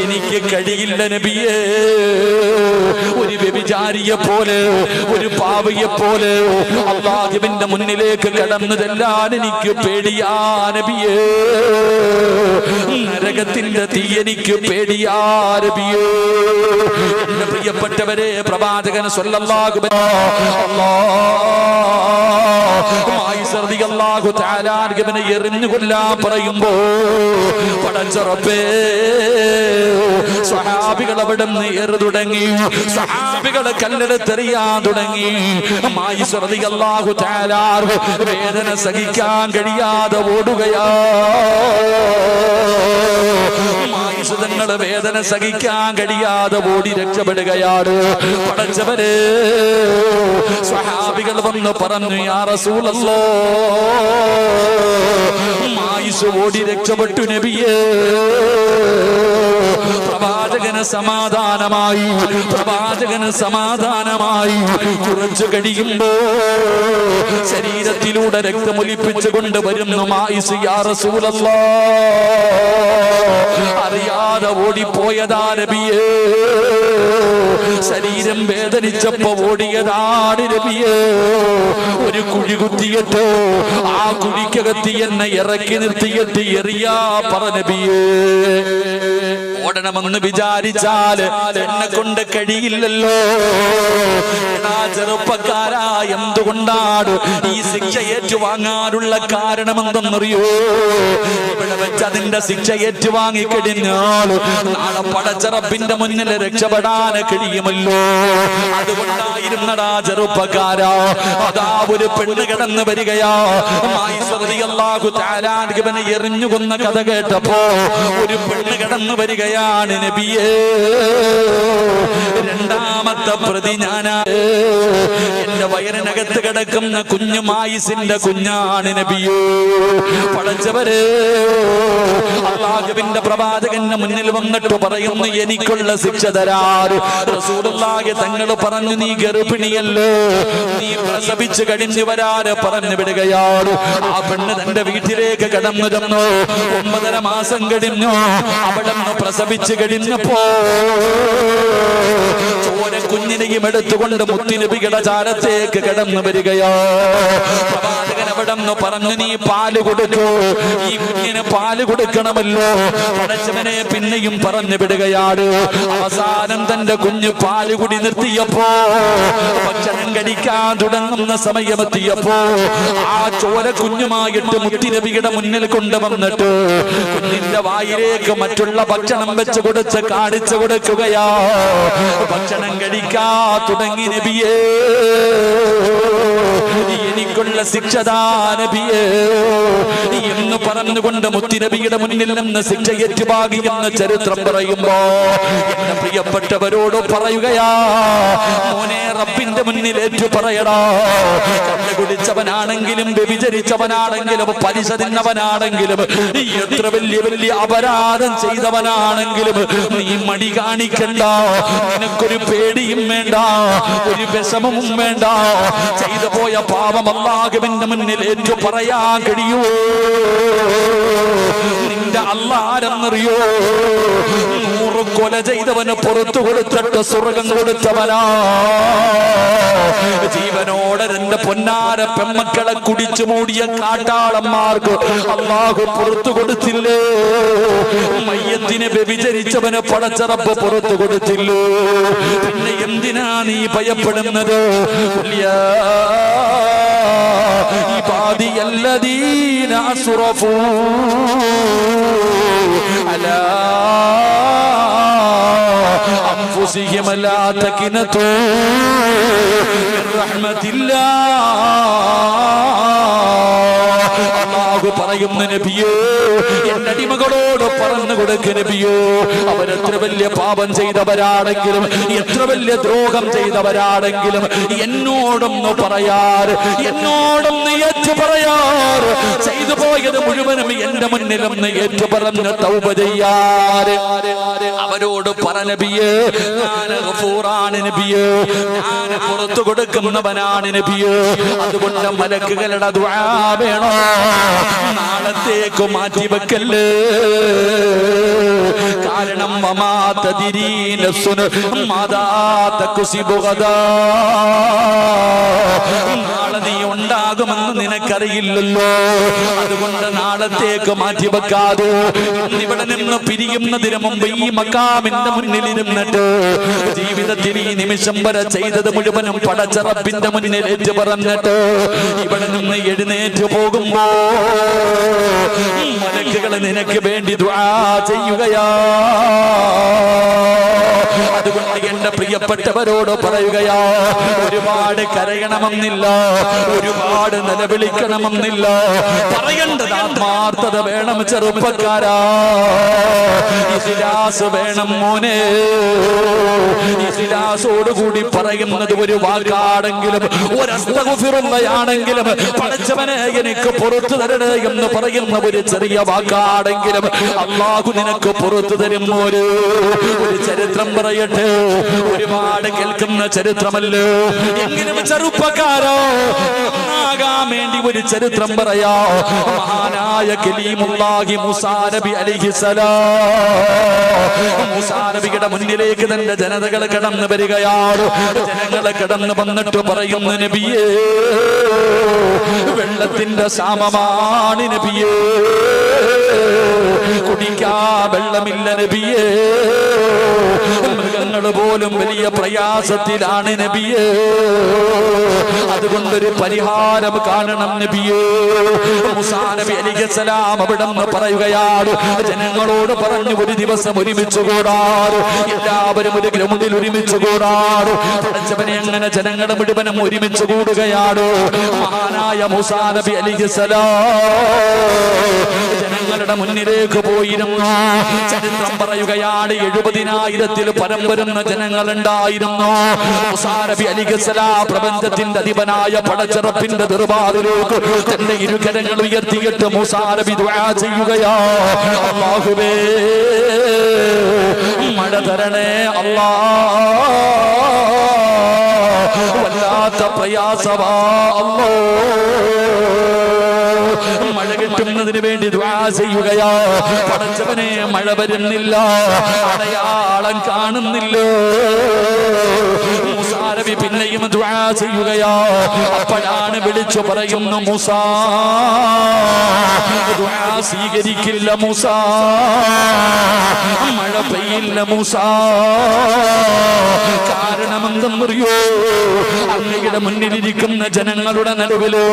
എനിക്ക് കഴിയില്ല നബിയേ. ഒരു വ്യഭിചാരിയെ പോലെ, ഒരു പാവിയെ പോലെ അല്ലാഹുവിന്റെ മുന്നിലേക്ക് കടന്നു ചെല്ലാൻ എനിക്ക് പേടിയാ നബിയേ. നരകത്തിന്റെ തീ എനിക്ക് പേടിയാ നബിയേ. എന്റെ പ്രിയപ്പെട്ടവരെ, പ്രവാചകൻ സ്വല്ലല്ലാഹു റളിയല്ലാഹു തആല അൻഹുവിനെ എറിഞ്ഞു കൊല്ലാൻ പറയുമ്പോ പടച്ച റബ്ബേ, സ്വഹാബികൾ അവിടെ നിന്ന് ഏറ് തുടങ്ങി, സ്വഹാബികളെ കല്ലെടുത്തെറിയാൻ തുടങ്ങി. മായിസ് റളിയല്ലാഹു തആല അൻഹു വേദന സഹിക്കാൻ കഴിയാതെ ഓടുകയാ. മായിസ് തങ്ങളെ വേദന സഹിക്കാൻ കഴിയാതെ ഓടി രക്ഷപ്പെടുകയാണ്. പടച്ചവരെ, സ്വഹാബികൾ വന്ന് പറഞ്ഞു യാ റസൂലല്ലാഹ്, മായിസ് ഓടി രക്ഷപ്പെട്ടു നബിയേ. പ്രവാചകന് സമാധാനമായി, പ്രവാചകന് സമാധാനമായി. കുറച്ചു കഴിയുമ്പോ ശരീരത്തിലൂടെ രക്തമൊലിപ്പിച്ചു കൊണ്ട് വരുന്നു മായിസ്. യാ റസൂലല്ലാഹ്, അറിയാതെ ഓടിപ്പോയതാ നബിയേ. ശരീരം വേദനിച്ചപ്പോ ഓടിയതാണ് നബിയേ. ഒരു കുഴി കുത്തിയിട്ട് ആ കുഴിക്കകത്തി എന്നെ ഇറക്കി നിർത്തിയിട്ട് എറിയാ പറ നബിയേ. ഓടണമെന്ന് വിചാരിച്ചാൽ എന്നെ കൊണ്ട് കഴിയില്ലല്ലോ. ചെറുപ്പക്കാരാ, എന്തുകൊണ്ടാണ് ഈ ശിക്ഷ ഏറ്റുവാങ്ങാനുള്ള കാരണം എന്തെന്നറിയോ? ഇവിടെ വെച്ച് അതിന്റെ ശിക്ഷ ഏറ്റുവാങ്ങി കഴിഞ്ഞാൽ നാളെ പടച്ചറപ്പിന്റെ മുന്നിൽ രക്ഷപ്പെടാൻ കഴിയുമല്ലോ. അതുകൊണ്ടായിരുന്നടാ ചെറുപ്പക്കാരാ, അതാ ഒരു പെണ്ണ് കിടന്നു വരികയാ. ഇവനെ എറിഞ്ഞു കൊന്ന കഥ കേട്ടപ്പോ ഒരു പെണ്ണ് കിടന്നു വരികയാണ് നബിയേ. രണ്ടാമത്തെ പ്രതി ഞാനാ. എന്റെ വയറിനകത്ത് കിടക്കുന്ന കുഞ്ഞു മായിസിന്റെ കുഞ്ഞാണ് നബിയേ. പടച്ചവരെ, അല്ലാഹുവിന്റെ പ്രവാചകന്റെ മുന്നിൽ വന്നിട്ട് പറയുന്നു, എനിക്കുള്ള ശിക്ഷ തരാറ്. റസൂലുള്ളാഹി തങ്ങൾ പറഞ്ഞു, നീ ഗർഭിണിയല്ലോ, നീ പ്രസവിച്ചു കഴിഞ്ഞു വരാറ് പറഞ്ഞു വിടുകയാണ്. ആ പെണ്ണ് തന്റെ വീട്ടിലേക്ക് കടന്നു ചെന്നു. 9.5 മാസം കഴിഞ്ഞു. അവിടെ നിന്ന് പ്രസവിച്ചു കഴിഞ്ഞപ്പോ ചോര കുഞ്ഞിനെയും എടുത്തുകൊണ്ട് മുത്തുനബിയുടെ ചാരത്തേക്ക് കടന്നു വരികയോ. പ്രവാചകൻ അവിടെ നിന്ന് പറഞ്ഞു, നീ പാല് കൊടുക്കൂ, ഈ കുഞ്ഞിന് പാല് കൊടുക്കണമല്ലോ. പടച്ചവനെ പിന്നെയും പറഞ്ഞു വിടുകയാണ്. അവസാനം തന്റെ കുഞ്ഞ് പാല് കുടി നിർത്തിയപ്പോ, ഭക്ഷണം കഴിക്കാൻ തുടങ്ങുന്ന സമയമെത്തിയപ്പോ ആ ചോര കുഞ്ഞുമായിട്ട് മുത്തുനബിയുടെ മുന്നിൽ കൊണ്ടുവന്നിട്ട് കുഞ്ഞിന്റെ വായിലേക്ക് മറ്റുള്ള ഭക്ഷണം വെച്ച് കൊടുത്ത് കാണിച്ചു കൊടുക്കുകയാ. ഭക്ഷണം കഴിക്കാ തുടങ്ങി നബിയേ. എനിക്കുള്ള ശിക്ഷതാ നബിയേ എന്ന് പറഞ്ഞുകൊണ്ട് മുത്തുനബിയുടെ മുന്നിൽ നിന്ന് ശിക്ഷ ഏറ്റുവാങ്ങി എന്ന് ചരിത്രം പറയുമ്പോ എന്റെ പ്രിയപ്പെട്ടവരോട് പറയുകയാ, മോനെ, റബ്ബിന്റെ മുന്നിൽ ഏറ്റു പറയടാ. കള്ളു കുടിച്ചവനാണെങ്കിലും വ്യഭിചരിച്ചവനാണെങ്കിലും പലിശ തിന്നവനാണെങ്കിലും എത്ര വലിയ വലിയ അപരാധം ചെയ്തവനാണെങ്കിലും നീ മടി കാണിക്കണ്ട. നിനക്കൊരു പേടിയും വേണ്ട, ഒരു വിഷമവും വേണ്ട. ചെയ്തു പോയ പാപം അല്ലാഹുവിന്റെ മുന്നിൽ ഏറ്റു പറയാൻ കഴിയൂ. നിന്റെ അല്ലാഹുവെന്നറിയോ? 100 കൊല ചെയ്തവന് പുറത്തു കൊടുത്തിട്ട് സ്വർഗം കൊടുത്തവനാ. ജീവനോടെ എന്റെ പൊന്നാര പെമ്മക്കളെ കുടിച്ചു മൂടിയ കാട്ടാളന്മാർക്ക് അല്ലാഹു പുറത്തു കൊടുത്തില്ലേ? മയ്യത്തിനെ വ്യഭിചരിച്ചവന് പടച്ചറപ്പ് പുറത്തു കൊടുത്തില്ലോ? പിന്നെ എന്തിനാ നീ ഭയപ്പെടുന്നത്? ഇബാദിയല്ലദീന അസ്റഫൂ അലാ അൻഫുസിഹിം ലാ തഖ്നതൂ മിർ റഹ്മത്തില്ലാഹ്. അല്ലാഹു പറയുന്നു, നബിയേ, എന്റെ അടിമകളോട് പറഞ്ഞു കൊടുക്ക് നബിയേ, അവരെത്ര വലിയ പാപം ചെയ്തവരാണെങ്കിലും എത്ര വലിയ ദ്രോഹം ചെയ്തവരാണെങ്കിലും എന്നോടൊന്ന് പറയാറ്, എന്നോടൊന്ന് ഏറ്റു പറയാറ്. ചെയ്തു പോയത് മുഴുവനും എന്റെ മുന്നിലൊന്ന് ഏറ്റു പറഞ്ഞ് തൗബ ചെയ്യാറ്. അവരോട് പറ നബിയേ, ഞാൻ ഗഫൂറാണ് നബിയേ, ഞാൻ പുറത്തു കൊടുക്കുന്നവനാണ് നബിയേ. അതുകൊണ്ട് മലക്കുകളുടെ ദുആ വേണോ? നാളത്തേക്ക് മാറ്റിവെക്കല്ലേ. കാരണം വമാ തദ്രീ നഫ്സുൻ മാദാ തക്സിബു ഗദാ. നാളെ നീ ഉണ്ടാകുമെന്ന് നിനക്കറിയില്ലല്ലോ. അതുകൊണ്ട് നാളത്തേക്ക് മാറ്റിവെക്കാതെ ഇവിടെ നിന്ന് പിരിയുന്നതിന് മുമ്പ് ഈ മക്കാമിന്റെ മുന്നിൽ ഇരുന്നിട്ട് ജീവിതത്തിൽ ഈ നിമിഷം വരെ ചെയ്തത് മുഴുവനും പടച്ച റബ്ബിന്റെ മുന്നിൽ ഏറ്റു പറഞ്ഞിട്ട് ഇവിടെ നിന്ന് എഴുന്നേറ്റ് പോകുമ്പോ മലക്കുകൾ നിനക്ക് വേണ്ടി ദുആ ചെയ്യുകയാ. അതുകൊണ്ട് എന്റെ പ്രിയപ്പെട്ടവരോട് പറയുകയാ, ഒരുപാട് കരയണമെന്നില്ല, ഒരുപാട് നിലവിളിക്കണമെന്നില്ല, പറയേണ്ടത് ആത്മാർത്ഥത വേണം ചെറുപ്പക്കാരാ, ഇഖ്ലാസ് വേണം മോനെ. ഇഖ്ലാസോടുകൂടി പറയുന്നത് ഒരു വാക്കാണെങ്കിലും ഒരു അസ്തഗ്ഫിറുള്ളയാണെങ്കിലും പടച്ചവനെ എനിക്ക് പുറത്തു തരണേ എന്ന് പറയുന്ന ഒരു ചെറിയ വാക്കാണെങ്കിലും അല്ലാഹു നിനക്ക് പുറത്തു തരും. ഒരു ചരിത്രം പറയട്ടെ, ഒരുപാട് കേൾക്കുന്ന ചരിത്രമല്ലോ, എങ്കിലും ചെറുപ്പക്കാരോ ആകാൻ വേണ്ടി ഒരു ചരിത്രം പറയാ. മഹാനായ കലീമുല്ലാഹി മൂസാ നബി അലൈഹിസ്സലാം, മൂസാ നബിയുടെ മുന്നിലേക്ക് തന്റെ ജനതകൾ കടന്നു വരികയാണ്. ജനങ്ങളെ കടന്നു വന്നിട്ട് പറയുന്നു, നബിയേ വെള്ളത്തിന്റെ ക്ഷാമമാണ് നബിയേ, കുടിക്കാ വെള്ളമില്ല നബിയേ, മൃഗങ്ങൾ പോലും വലിയ പ്രയാസത്തിലാണ് നബിയേ, അതുകൊണ്ടൊരു പരിഹാരം കാണണം നബിയേ. മൂസാ നബി അലൈഹിസ്സലാം അവിടെ നിന്ന് പറയുകയാണ്, ജനങ്ങളോട് പറഞ്ഞു ഒരു ദിവസം ഒരുമിച്ച് കൂടാറ്, എല്ലാവരും ഒരു ഗ്രൗണ്ടിൽ ഒരുമിച്ച് കൂടാറ്. പടച്ചവനെ അങ്ങനെ ജനങ്ങൾ മുഴുവനും ഒരുമിച്ച് കൂടുകയാണ്. മഹാനായ മൂസാ നബി അലൈഹിസ്സലാം ജനങ്ങളുടെ മുന്നിലേക്ക് പോയിരുന്നു. ചരിത്രം പറയുകയാണ്, 70,000 പരം വരുന്ന ജനങ്ങളുണ്ടായിരുന്നു. മൂസാ നബി അലൈഹിസ്സലാം പ്രപഞ്ചത്തിന്റെ അധിപനായ പടച്ചറപ്പിന്റെ ദർബാറിലേക്ക് തന്റെ ഇരുകരങ്ങൾ ഉയർത്തിയിട്ട് മൂസാ നബി ദുആ ചെയ്യുകയാ, അല്ലാഹുവേ മഴ തരണേ അല്ലാ, വല്ലാത്ത പ്രയാസമാ അല്ലാ. മഴ കിട്ടുന്നതിന് വേണ്ടി ദുആ ചെയ്യുകയാ. പടച്ചവനെ മഴ വരുന്നില്ല, അടയാളം കാണുന്നില്ല. മൂസാ നബി പിന്നെയും ദുആ ചെയ്യുകയാ. അപ്പോഴാണ് വിളിച്ചു പറയുന്നു, മൂസാ ദുആ സ്വീകരിക്കില്ല മൂസാ, മഴ പെയ്യില്ല മൂസാ. കാരണം എന്തെന്നറിയോ, അങ്ങയുടെ മുന്നിലിരിക്കുന്ന ജനങ്ങളുടെ നടുവിലോ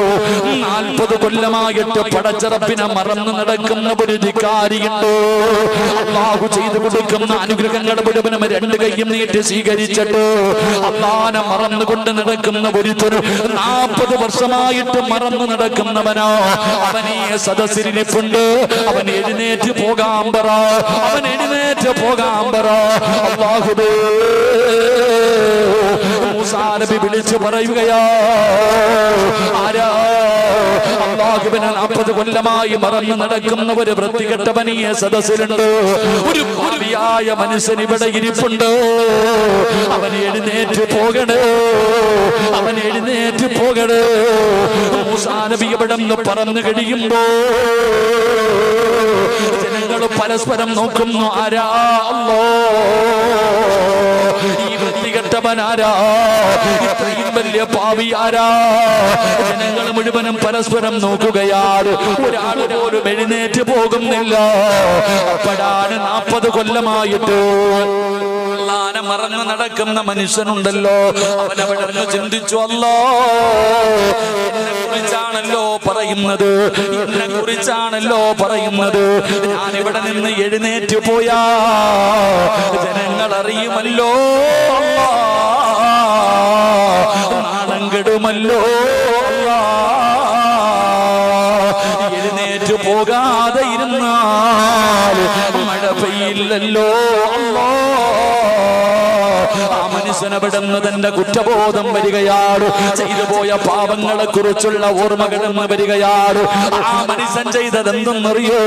40 കൊല്ലമായിട്ട് പടച്ചറപ്പിനെ മറന്നു നടക്കുന്ന ഒരു ധിക്കാരിയുണ്ട്. അല്ലാഹു ചെയ്തു കൊടുക്കുന്ന അനുഗ്രഹങ്ങൾ മുഴുവനും 2 കൈയും നീട്ടി സ്വീകരിച്ചിട്ട് അല്ലാഹനെ മറന്നുകൊണ്ട് നടക്കുന്ന ഒരുത്തനും 40 വർഷമായിട്ട് മറന്നു നടക്കുന്നവനോ, അവനീ സദസ്സിരിപ്പുണ്ട്. അവൻ എഴുന്നേറ്റ് പോകാൻ പറ, അവൻ എഴുന്നേറ്റ് പോകാൻ പറ. അല്ലാഹുവേ മൂസാ നബി വിളിച്ചു പറയുകയാ, ആരാ? അല്ലാഹുവിനെ 40 കൊല്ലമായി മറന്നു നടക്കുന്ന ഒരു വൃത്തികെട്ടവൻ ഈ സദസ്സിലുണ്ട്. ഒരു ഭാവിയായ മനുഷ്യൻ ഇവിടെ ഇരിപ്പുണ്ട്. അവൻ എഴുന്നേറ്റ് പോകണേ, അവൻ എഴുന്നേറ്റ് പോകണേ. മൂസാ നബി ഇവിടെ നിന്ന് പറന്നു കഴിയുമ്പോ ജനങ്ങൾ പരസ്പരം നോക്കുന്നു, ആരാ? ഈ വൃത്തികെട്ടവനാരാ? ഇത്രയും വലിയ പാവി ആരാ? ജനങ്ങൾ മുഴുവനും പരസ്പരം നോക്കുകയാണ്. ഒരാൾ പോലും എഴുന്നേറ്റ് പോകുന്നില്ല. അപ്പോഴാണ് 40 കൊല്ലമായിട്ട് അല്ലാഹനെ മറന്നു നടക്കുന്ന മനുഷ്യനുണ്ടല്ലോ, അവനവിടെ ചിന്തിച്ചു, അല്ലാ എന്നെ കുറിച്ചാണല്ലോ പറയുന്നത്, എന്നെ കുറിച്ചാണല്ലോ പറയുന്നത്. ഞാനിവിടെ നിന്ന് എഴുന്നേറ്റ് പോയാ ജനങ്ങൾ അറിയുമല്ലോ, നാണം കെടുമല്ലോ. എഴുന്നേറ്റ് പോകാതെ ഇരുന്നാൽ മഴ പെയ്യില്ലല്ലോ. ആ മനുഷ്യനവിടുന്ന് തന്റെ കുറ്റബോധം വരികയാണ്. ചെയ്തു പോയ പാപങ്ങളെ കുറിച്ചുള്ള ഓർമ്മകളെന്ന് വരികയാണ്. ആ മനുഷ്യൻ ചെയ്തത് എന്തെന്നറിയോ?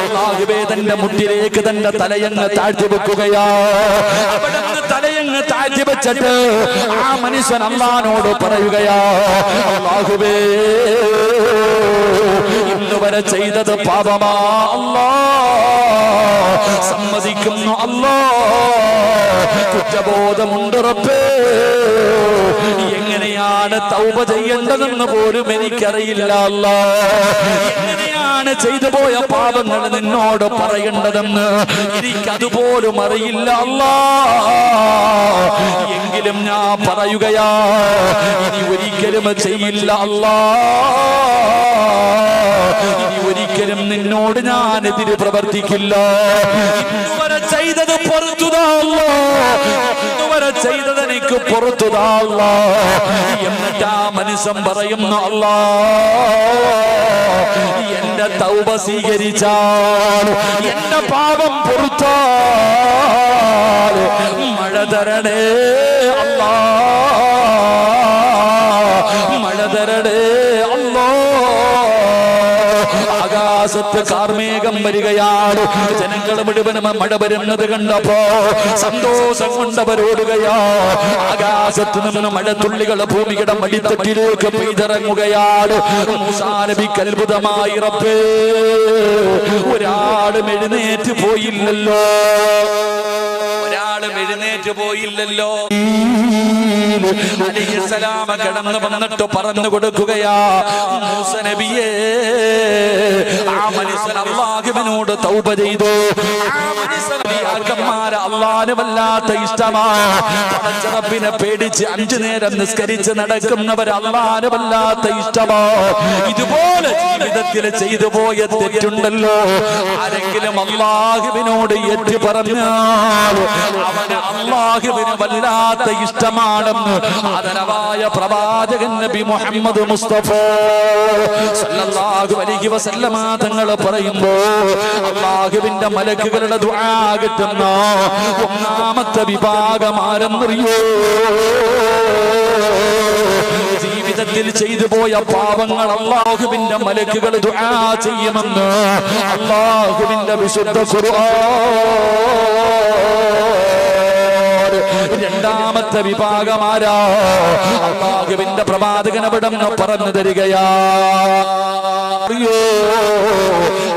അല്ലാഹുവേ തന്റെ മുട്ടിലേക്ക് തന്റെ തലയങ്ങ് താഴ്ത്തി വെക്കുകയാ. അവിടുന്ന് തലയങ്ങ് താഴ്ത്തി വെച്ചിട്ട് ആ മനുഷ്യൻ അല്ലാഹുവോട് പറയുകയാ, അല്ലാഹുവേ ഇന്നുവരെ ചെയ്തത് പാപമാ അല്ലാ, സമ്മതിക്കുന്നു അല്ലാ, കുറ്റബോധമുണ്ട് റബ്ബേ. എങ്ങനെയാണ് തൗബ ചെയ്യേണ്ടതെന്ന് പോലും എനിക്കറിയില്ല അല്ലാ. എങ്ങനെയാണ് ചെയ്തു പോയ പാപങ്ങൾ നിന്നോട് പറയേണ്ടതെന്ന് എനിക്കതുപോലും അറിയില്ല അല്ലാ. എങ്കിലും ഞാൻ പറയുകയാ, ഇനി ഒരിക്കലും ചെയ്യില്ല അല്ലാ. ഇനി ഒരിക്കലും നിന്നോട് ഞാൻ എതിര് പ്രവർത്തിക്കില്ല. ഇന്നുവരെ ചെയ്തത് പൊറുത്തുതാ അല്ലാ. ചെയ്തത് എനിക്ക് പുറത്തു താ അല്ലാഹ്. എന്നിട്ട് ആ മനുഷ്യൻ പറയുന്നു, അല്ലാഹ് എന്റെ തൗബ സ്വീകരിച്ചാൽ, എന്റെ പാപം പൊറുത്താൽ മഴ തരണേ അല്ലാഹ്, മഴ തരണേ അല്ലാഹ്. ആകാശത്ത് കാർമേഘം വരികയാണ്. ജനങ്ങൾ മുഴുവനും മഴ വരുന്നത് കണ്ടപ്പോ സന്തോഷം കൊണ്ടവരോടുകയാ. ആകാശത്ത് നിന്ന് മഴത്തുള്ളികൾ ഭൂമിയുടെ മടിത്തട്ടിലേക്ക് പെയ്തിറങ്ങുകയാണ്. മൂസാ നബിക്ക് അത്ഭുതമായി, റബ്ബേ ഒരാളും എഴുന്നേറ്റ് പോയില്ലല്ലോ, ഒരാളും എഴുന്നേറ്റ് പോയില്ലല്ലോ. അലൈഹിസ്സലാം കടന്നു വന്നിട്ട് പറഞ്ഞു കൊടുക്കുകയാ, മൂസ നബിയേ ആ മനുഷ്യൻ അല്ലാഹുവിനോട് തൗബ ചെയ്തു. ആ മനുഷ്യന്മാരെ അല്ലാഹുവിന് വല്ലാത്ത ഇഷ്ടമാ. പടച്ച റബ്ബിനെ പേടിച്ച് 5 നേരം നിസ്കരിച്ച് നടക്കുന്നവർ അല്ലാഹുവിന് വല്ലാത്ത ഇഷ്ടമാ. ഇതുപോലെ ജീവിതത്തിൽ ചെയ്തു പോയ തെറ്റുണ്ടല്ലോ, ആരെങ്കിലും അല്ലാഹുവിനോട് ഏറ്റു പറഞ്ഞാൽ അവന് അല്ലാഹുവിന് വല്ലാത്ത ഇഷ്ടമാണെന്ന് ആദരവായ പ്രവാചകൻ നബി മുഹമ്മദ് മുസ്തഫ സല്ലല്ലാഹു അലൈഹി വസല്ലമ തങ്ങൾ പറയുമ്പോ അല്ലാഹുവിന്റെ മലക്കുകളുടെ ദുആ കിട്ടുന്ന ഒന്നാമത്തെ വിഭാഗം ആരെന്നറിയോ? ജീവിതത്തിൽ ചെയ്തു പോയ പാപങ്ങൾ അല്ലാഹുവിന്റെ മലക്കുകൾ ദുആ ചെയ്യുമെന്ന് അല്ലാഹുവിന്റെ വിശുദ്ധ ഖുർആൻ. രണ്ടാമത്തെ വിഭാഗമാരാ? അല്ലാഹുവിന്റെ പ്രവാചകൻ അവിടെ പറഞ്ഞു തരികയാ.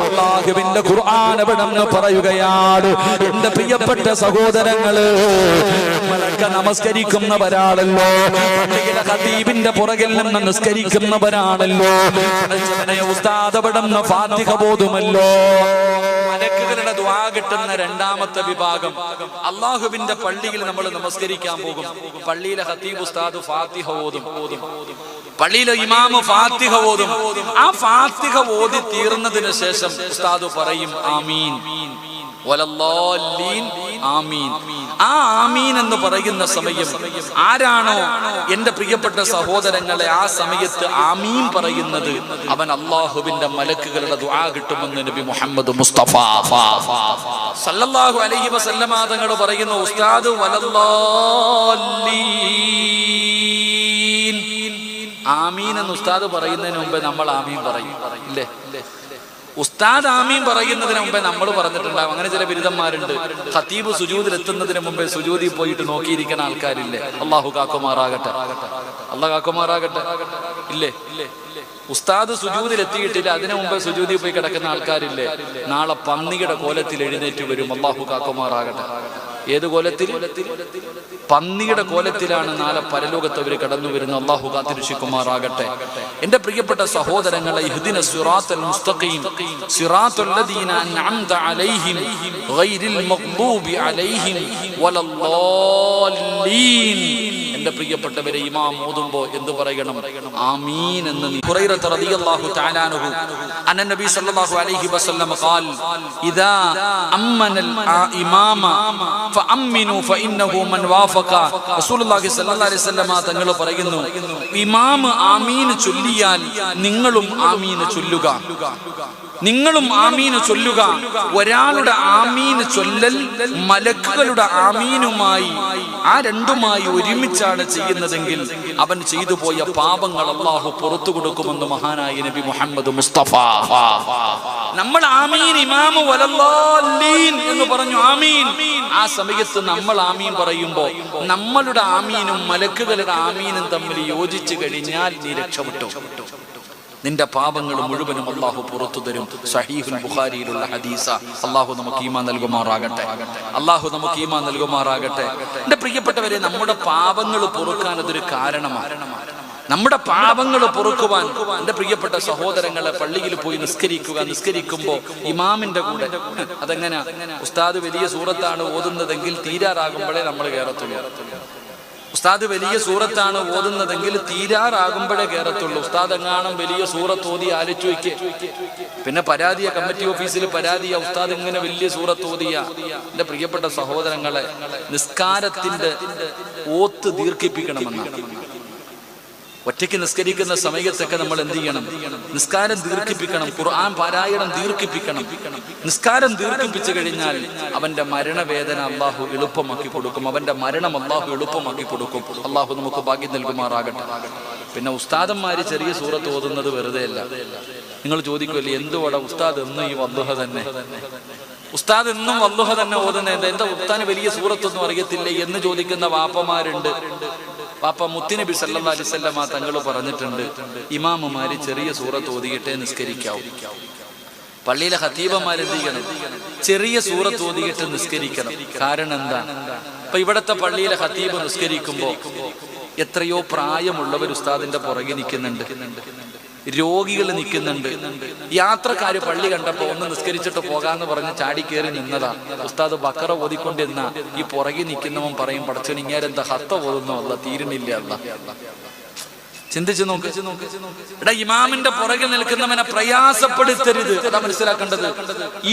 അല്ലാഹുവിന്റെ ഖുർആൻ അവിടെ പറയുകയാണ്, എന്റെ പ്രിയപ്പെട്ട സഹോദരങ്ങള്, നമ്മളൊക്കെ നമസ്കരിക്കുന്നവരാണല്ലോ, പള്ളിയിലെ ഖതീബിന്റെ പുറകിൽ നിന്ന് നിസ്കരിക്കുന്നവരാണല്ലോ. ഉസ്താദ് അവിടെ ഫാത്തിഹ ഓതുമല്ലോ. മലക്കുകളുടെ ദുആ കിട്ടുന്ന രണ്ടാമത്തെ വിഭാഗം, അല്ലാഹുവിന്റെ പള്ളിയിൽ നമ്മൾ നമസ്കരിക്കാൻ പോകും. പള്ളിയിലെ ഖതീബ് ഉസ്താദ് ഫാത്തിഹ ഓതും, പള്ളിയിലെ ഇമാമ് ഫാത്തിഹ ഓതും. ആ ഫാത്തിഹ ഓതി തീർന്നതിന് ശേഷം ഉസ്താദ് പറയും ആമീൻ വലല്ലാലീൻ ആമീൻ. ആ ആമീൻ എന്ന് പറയുന്ന സമയം ആരാണോ എന്റെ പ്രിയപ്പെട്ട സഹോദരങ്ങളെ ആ സമയത്ത് ആമീൻ പറയുന്നത്, അവൻ അല്ലാഹുവിന്റെ മലക്കുകളുടെ ദുആ കിട്ടുമെന്ന് നബി മുഹമ്മദ് മുസ്തഫ സല്ലല്ലാഹു അലൈഹി വസല്ലമ തങ്ങൾ പറയുന്നു, ഉസ്താദ് വലല്ലാലീൻ ആമീൻ എന്ന് ഉസ്താദ് പറയുന്നതിന് മുമ്പേ നമ്മൾ ആമീൻ പറയും, ഇല്ലേ? ഉസ്താദ് ആമീൻ പറയുന്നതിന് മുമ്പേ നമ്മൾ പറഞ്ഞിട്ടുണ്ടാവും. അങ്ങനെ ചില ബിരുദന്മാരുണ്ട്, ഖതീബ് സുജൂദിൽ എത്തുന്നതിന് മുമ്പേ സുജൂദിൽ പോയിട്ട് നോക്കിയിരിക്കുന്ന ആൾക്കാരില്ലേ? അല്ലാഹു കാക്കുമാറാകട്ടെ, അല്ലാഹു കാക്കുമാറാകട്ടെ, ഇല്ലേ? ഉസ്താദ് സുജൂദിൽ എത്തിയിട്ടില്ല, അതിനു മുമ്പേ സുജൂദിൽ പോയി കിടക്കുന്ന ആൾക്കാരില്ലേ? നാളെ പന്നിയുടെ കോലത്തിൽ എഴുന്നേറ്റ് വരും. അല്ലാഹു കാക്കുമാറാകട്ടെ. ഏത് കോലത്തിൽ? പന്നിയുടെ കോലത്തിലാണ് നാളെ പരലോകത്ത് അവർ കടന്നു വരുന്നത്. അല്ലാഹു കാത്തിരക്ഷിക്കുമാറാകട്ടെ. എന്റെ പ്രിയപ്പെട്ട സഹോദരങ്ങളെ, ഇഹ്ദിന സിറാത്തൽ മുസ്തഖീം സിറാത്തൽ ലദീന അൻഅംത അലൈഹിം ഗൈറിൽ മഗ്ദൂബി അലൈഹിം വലല്ലാലീൻ. എന്റെ പ്രിയപ്പെട്ടവരെ, ഇമാം ഓതുമ്പോൾ എന്ത് പറയണം? ആമീൻ എന്ന്. ഹുറൈറ റളിയല്ലാഹു തആല അൻഹു അന്ന നബി സല്ലല്ലാഹു അലൈഹി വസല്ലം ഖാൽ ഇദാ അമ്മനൽ ഇമാമ ഫഅമ്മിനു ഫഇന്നഹു മൻ വാഫഖ. റസൂലുള്ളാഹി സ്വല്ലല്ലാഹു അലൈഹി വസല്ലം തങ്ങൾ പറയുന്നു, ഇമാം ആമീൻ ചൊല്ലിയാൽ നിങ്ങളും ആമീൻ ചൊല്ലുക, നിങ്ങളും ആമീൻ ചൊല്ലുക. ഒരാളുടെ ആമീൻ ചൊല്ലൽ മലക്കുകളുടെ ആമീനുമായി, ആ രണ്ടുമായി ഒരുമിച്ചാണ് ചെയ്യുന്നതെങ്കിൽ അവൻ ചെയ്തു പോയ പാപങ്ങൾ അല്ലാഹു പുറത്തു കൊടുക്കുമെന്ന് മഹാനായ നബി മുഹമ്മദ് മുസ്തഫ. നമ്മൾ ആമീൻ ഇമാമു വലല്ലാലീൻ എന്ന് പറഞ്ഞു, ആമീൻ. ആ സമയത്ത് നമ്മൾ ആമീൻ പറയുമ്പോ നമ്മളുടെ ആമീനും മലക്കുകളുടെ ആമീനും തമ്മിൽ യോജിച്ചു കഴിഞ്ഞാൽ നീ രക്ഷപ്പെട്ടു. നിന്റെ പാപങ്ങൾ മുഴുവനും അല്ലാഹു പുറത്തു തരും. സഹീഹുൽ ബുഖാരിയിലുള്ള ഹദീസ. അല്ലാഹു നമുക്ക് ഈമാൻ നൽകുമാറാകട്ടെ, അല്ലാഹു നമുക്ക് ഈമാൻ നൽകുമാറാകട്ടെ. എന്റെ പ്രിയപ്പെട്ടവരെ, നമ്മുടെ പാപങ്ങൾ പൊറുക്കാൻ അതൊരു കാരണമാണ്. നമ്മുടെ പാപങ്ങൾ പൊറുക്കുവാൻ എന്റെ പ്രിയപ്പെട്ട സഹോദരങ്ങളെ, പള്ളിയിൽ പോയി നിസ്കരിക്കുമ്പോ ഇമാമിന്റെ കൂടെ, അതെങ്ങനെ? ഉസ്താദ് വലിയ സൂറത്താണ് ഓതുന്നതെങ്കിൽ തീരാറാകുമ്പോഴേ നമ്മൾ കയറത്തുള്ളൂ. ഉസ്താദ് വലിയ സൂറത്താണ് ഓതുന്നതെങ്കിൽ തീരാറാകുമ്പോഴേ കയറത്തുള്ളൂ. ഉസ്താദ് എങ്ങാനും വലിയ സൂറത്ത് ഓതി ആലോചിച്ച് വയ്ക്ക്. പിന്നെ പരാതിയ കമ്മിറ്റി ഓഫീസിൽ പരാതിയ ഉസ്താദ് ഇങ്ങനെ വലിയ സൂറത്ത് ഓതിയ. എന്റെ പ്രിയപ്പെട്ട സഹോദരങ്ങളെ, നിസ്കാരത്തിന്റെ ഓത്ത് ദീർഘിപ്പിക്കണമെന്നാണ്. ഒറ്റയ്ക്ക് നിസ്കരിക്കുന്ന സമയത്തൊക്കെ നമ്മൾ എന്ത് ചെയ്യണം? നിസ്കാരം ദീർഘിപ്പിക്കണം, ഖുർആൻ പാരായണം ദീർഘിപ്പിക്കണം. നിസ്കാരം ദീർഘിപ്പിച്ചു കഴിഞ്ഞാൽ അവന്റെ മരണവേദന അള്ളാഹു എളുപ്പമാക്കി കൊടുക്കും, അവന്റെ മരണം അള്ളാഹു എളുപ്പമാക്കി കൊടുക്കും. അള്ളാഹു നമുക്ക് ഭാഗ്യം നൽകുമാറാകട്ടെ. പിന്നെ ഉസ്താദന്മാര് ചെറിയ സൂറത്ത് ഓതുന്നത് വെറുതെ അല്ല. നിങ്ങൾ ചോദിക്കുമല്ലേ, എന്തുവാടാ ഉസ്താദ് എന്നും ഈ വദ്ദുഹ തന്നെ, ഉസ്താദ് എന്നും വദ്ദുഹ തന്നെ ഓതുന്നത് എന്താ, ഉസ്താദിന് വലിയ സൂറത്തൊന്നും അറിയത്തില്ലേ എന്ന് ചോദിക്കുന്ന വാപ്പമാരുണ്ട്. പാപ്പ മുത്തുനബി സല്ലല്ലാഹു അലൈഹി വസല്ലമ തങ്ങൾ പറഞ്ഞിട്ടുണ്ട്, ഇമാമുമാര് ചെറിയ സൂറത്ത് ഓതിയിട്ടേ നിസ്കരിക്കാവൂ. പള്ളിയിലെ ഖതീബന്മാർ എന്ത് ചെയ്യണം? ചെറിയ സൂറത്ത് ഓതിയിട്ട് നിസ്കരിക്കണം. കാരണം എന്താ? ഇപ്പൊ ഇവിടത്തെ പള്ളിയിലെ ഖതീബ് നിസ്കരിക്കുമ്പോ എത്രയോ പ്രായമുള്ളവർ ഉസ്താദിന്റെ പുറകെ നിൽക്കുന്നുണ്ട്, രോഗികൾ നിൽക്കുന്നുണ്ട്. യാത്രക്കാര് പള്ളി കണ്ടപ്പോ ഒന്ന് നിസ്കരിച്ചിട്ട് പോകാന്ന് പറഞ്ഞ് ചാടിക്കേറി നിന്നതാ. ഉസ്താദ് ബക്കറ ഓതിക്കൊണ്ടിരുന്ന ഈ പുറകെ നിൽക്കുന്നവൻ പറയും, പടച്ചോൻ ഇങ്ങേരെന്താ ഹത്ത ഓതുന്നു, അല്ല തീരുന്നില്ല. അല്ല, ചിന്തിച്ചു നോക്ക്. എടാ, ഇമാമിന്റെ പുറകിൽ നിൽക്കുന്നവനെ പ്രയാസപ്പെടുത്തരുത്. അതാ മനസ്സിലാക്കേണ്ടത്.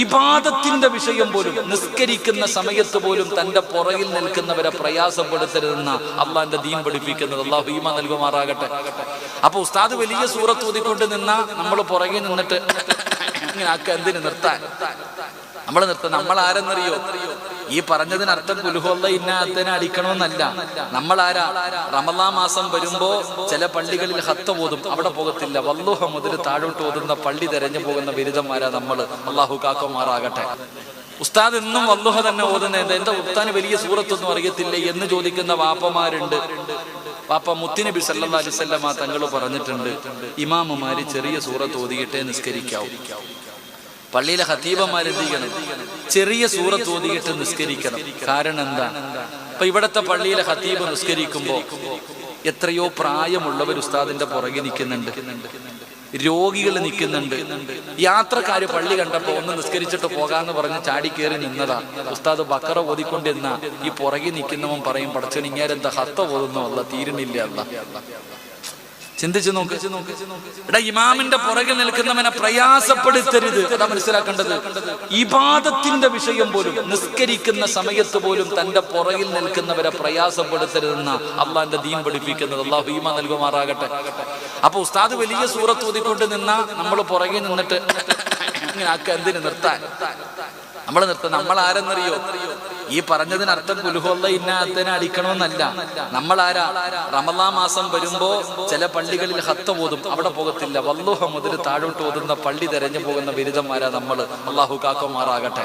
ഇബാദത്തിന്റെ വിഷയം പോലും, നിസ്കരിക്കുന്ന സമയത്ത് പോലും തന്റെ പുറകിൽ നിൽക്കുന്നവരെ പ്രയാസപ്പെടുത്തരുതെന്ന അള്ളാന്റെ ദീൻ പഠിപ്പിക്കുന്നത്. അള്ളാഹു ഈമാൻ നൽകുമാറാകട്ടെ. അപ്പൊ ഉസ്താദ് വലിയ സൂറത്ത് ഓതിക്കൊണ്ട് നിന്നാ നമ്മൾ പുറകിൽ നിന്നിട്ട് ഇങ്ങനെ ആക്ക, എന്തിന് നിർത്താൻ? നമ്മൾ നിർത്താൻ. നമ്മൾ ആരെന്നറിയോ? ഈ പറഞ്ഞതിനർത്ഥം കുൽഹുവല്ലാഹ് ഇന്നഅത്തനെ അടിക്കണമെന്നല്ല. നമ്മൾ ആരാ? റമളാൻ മാസം വരുമ്പോ ചില പള്ളികളിൽ ഹത്ത ഓതും, അവിടെ പോകത്തില്ല. വല്ലുഹ മുതൽ താഴോട്ട് ഓതുന്ന പള്ളി തെരഞ്ഞു പോകുന്ന ബിരുദന്മാരാ നമ്മൾ. അള്ളാഹു കാക്കുമാറാകട്ടെ. ഉസ്താദ് എന്നും വല്ലുഹ തന്നെ ഓതുന്നത് എന്താ, ഉസ്താദിന് വലിയ സൂറത്തൊന്നും അറിയത്തില്ലേ എന്ന് ചോദിക്കുന്ന വാപ്പമാരുണ്ട്. പാപ്പ മുത്തുനബി സല്ലല്ലാഹു അലൈഹി വസല്ലമ തങ്ങൾ പറഞ്ഞിട്ടുണ്ട്, ഇമാമുമാര് ചെറിയ സൂറത്ത് ഓതിയിട്ടേ നിസ്കരിക്കാവൂ. പള്ളിയിലെ ഖതീബന്മാർ എന്ത് ചെയ്യണം? ചെറിയ സൂറത്ത് ഓതിയിട്ട് നിസ്കരിക്കണം. കാരണം എന്താ? ഇപ്പൊ ഇവിടത്തെ പള്ളിയിലെ ഖതീബ് നിസ്കരിക്കുമ്പോ എത്രയോ പ്രായമുള്ളവർ ഉസ്താദിന്റെ പുറകെ നിൽക്കുന്നുണ്ട്, രോഗികൾ നിൽക്കുന്നുണ്ട്. യാത്രക്കാര് പള്ളി കണ്ടപ്പോ ഒന്ന് നിസ്കരിച്ചിട്ട് പോകാന്ന് പറഞ്ഞ് ചാടിക്കേറി നിന്നതാ. ഉസ്താദ് ബക്കറ ഓതിക്കൊണ്ടിരുന്ന ഈ പുറകെ നിൽക്കുന്നവൻ പറയും, പടച്ചോൻ ഇങ്ങേരെന്താ ഹത്ത ഓതുന്നു, അല്ല തീരുന്നില്ല. അല്ല, ചിന്തിച്ചു നോക്ക്. എടാ, ഇമാമിന്റെ പുറകിൽ നിൽക്കുന്നവനെ പ്രയാസപ്പെടുത്തരുത്. അതാ മനസ്സിലാക്കേണ്ടത്. ഇബാദത്തിന്റെ വിഷയം പോലും, നിസ്കരിക്കുന്ന സമയത്ത് പോലും തന്റെ പുറകിൽ നിൽക്കുന്നവരെ പ്രയാസപ്പെടുത്തരുതെന്ന അള്ളാന്റെ ദീൻ പഠിപ്പിക്കുന്നത്. അള്ളാഹു ഈമാൻ നൽകുമാറാകട്ടെ. അപ്പൊ ഉസ്താദ് വലിയ സൂറത്ത് ഓതിക്കൊണ്ട് നിന്നാ നമ്മൾ പുറകിൽ നിന്നിട്ട് ഇങ്ങനെ ആക്ക, എന്തിന് നിർത്താൻ? നമ്മൾ നിർത്താൻ. നമ്മൾ ആരെന്നറിയോ? ഈ പറഞ്ഞതിനർത്ഥം കുൽഹുവല്ലാഹ് ഇന്നഅത്തനെ അടിക്കണമെന്നല്ല. നമ്മൾ ആരാ? റമളാൻ മാസം വരുമ്പോ ചില പള്ളികളിൽ ഹത്ത ഓതും, അവിടെ പോകത്തില്ല. വല്ലുഹ മുതൽ താഴോട്ട് ഓതുന്ന പള്ളി തെരഞ്ഞു പോകുന്ന ബിരുദന്മാരാ നമ്മൾ. അള്ളാഹു കാക്കുമാറാകട്ടെ.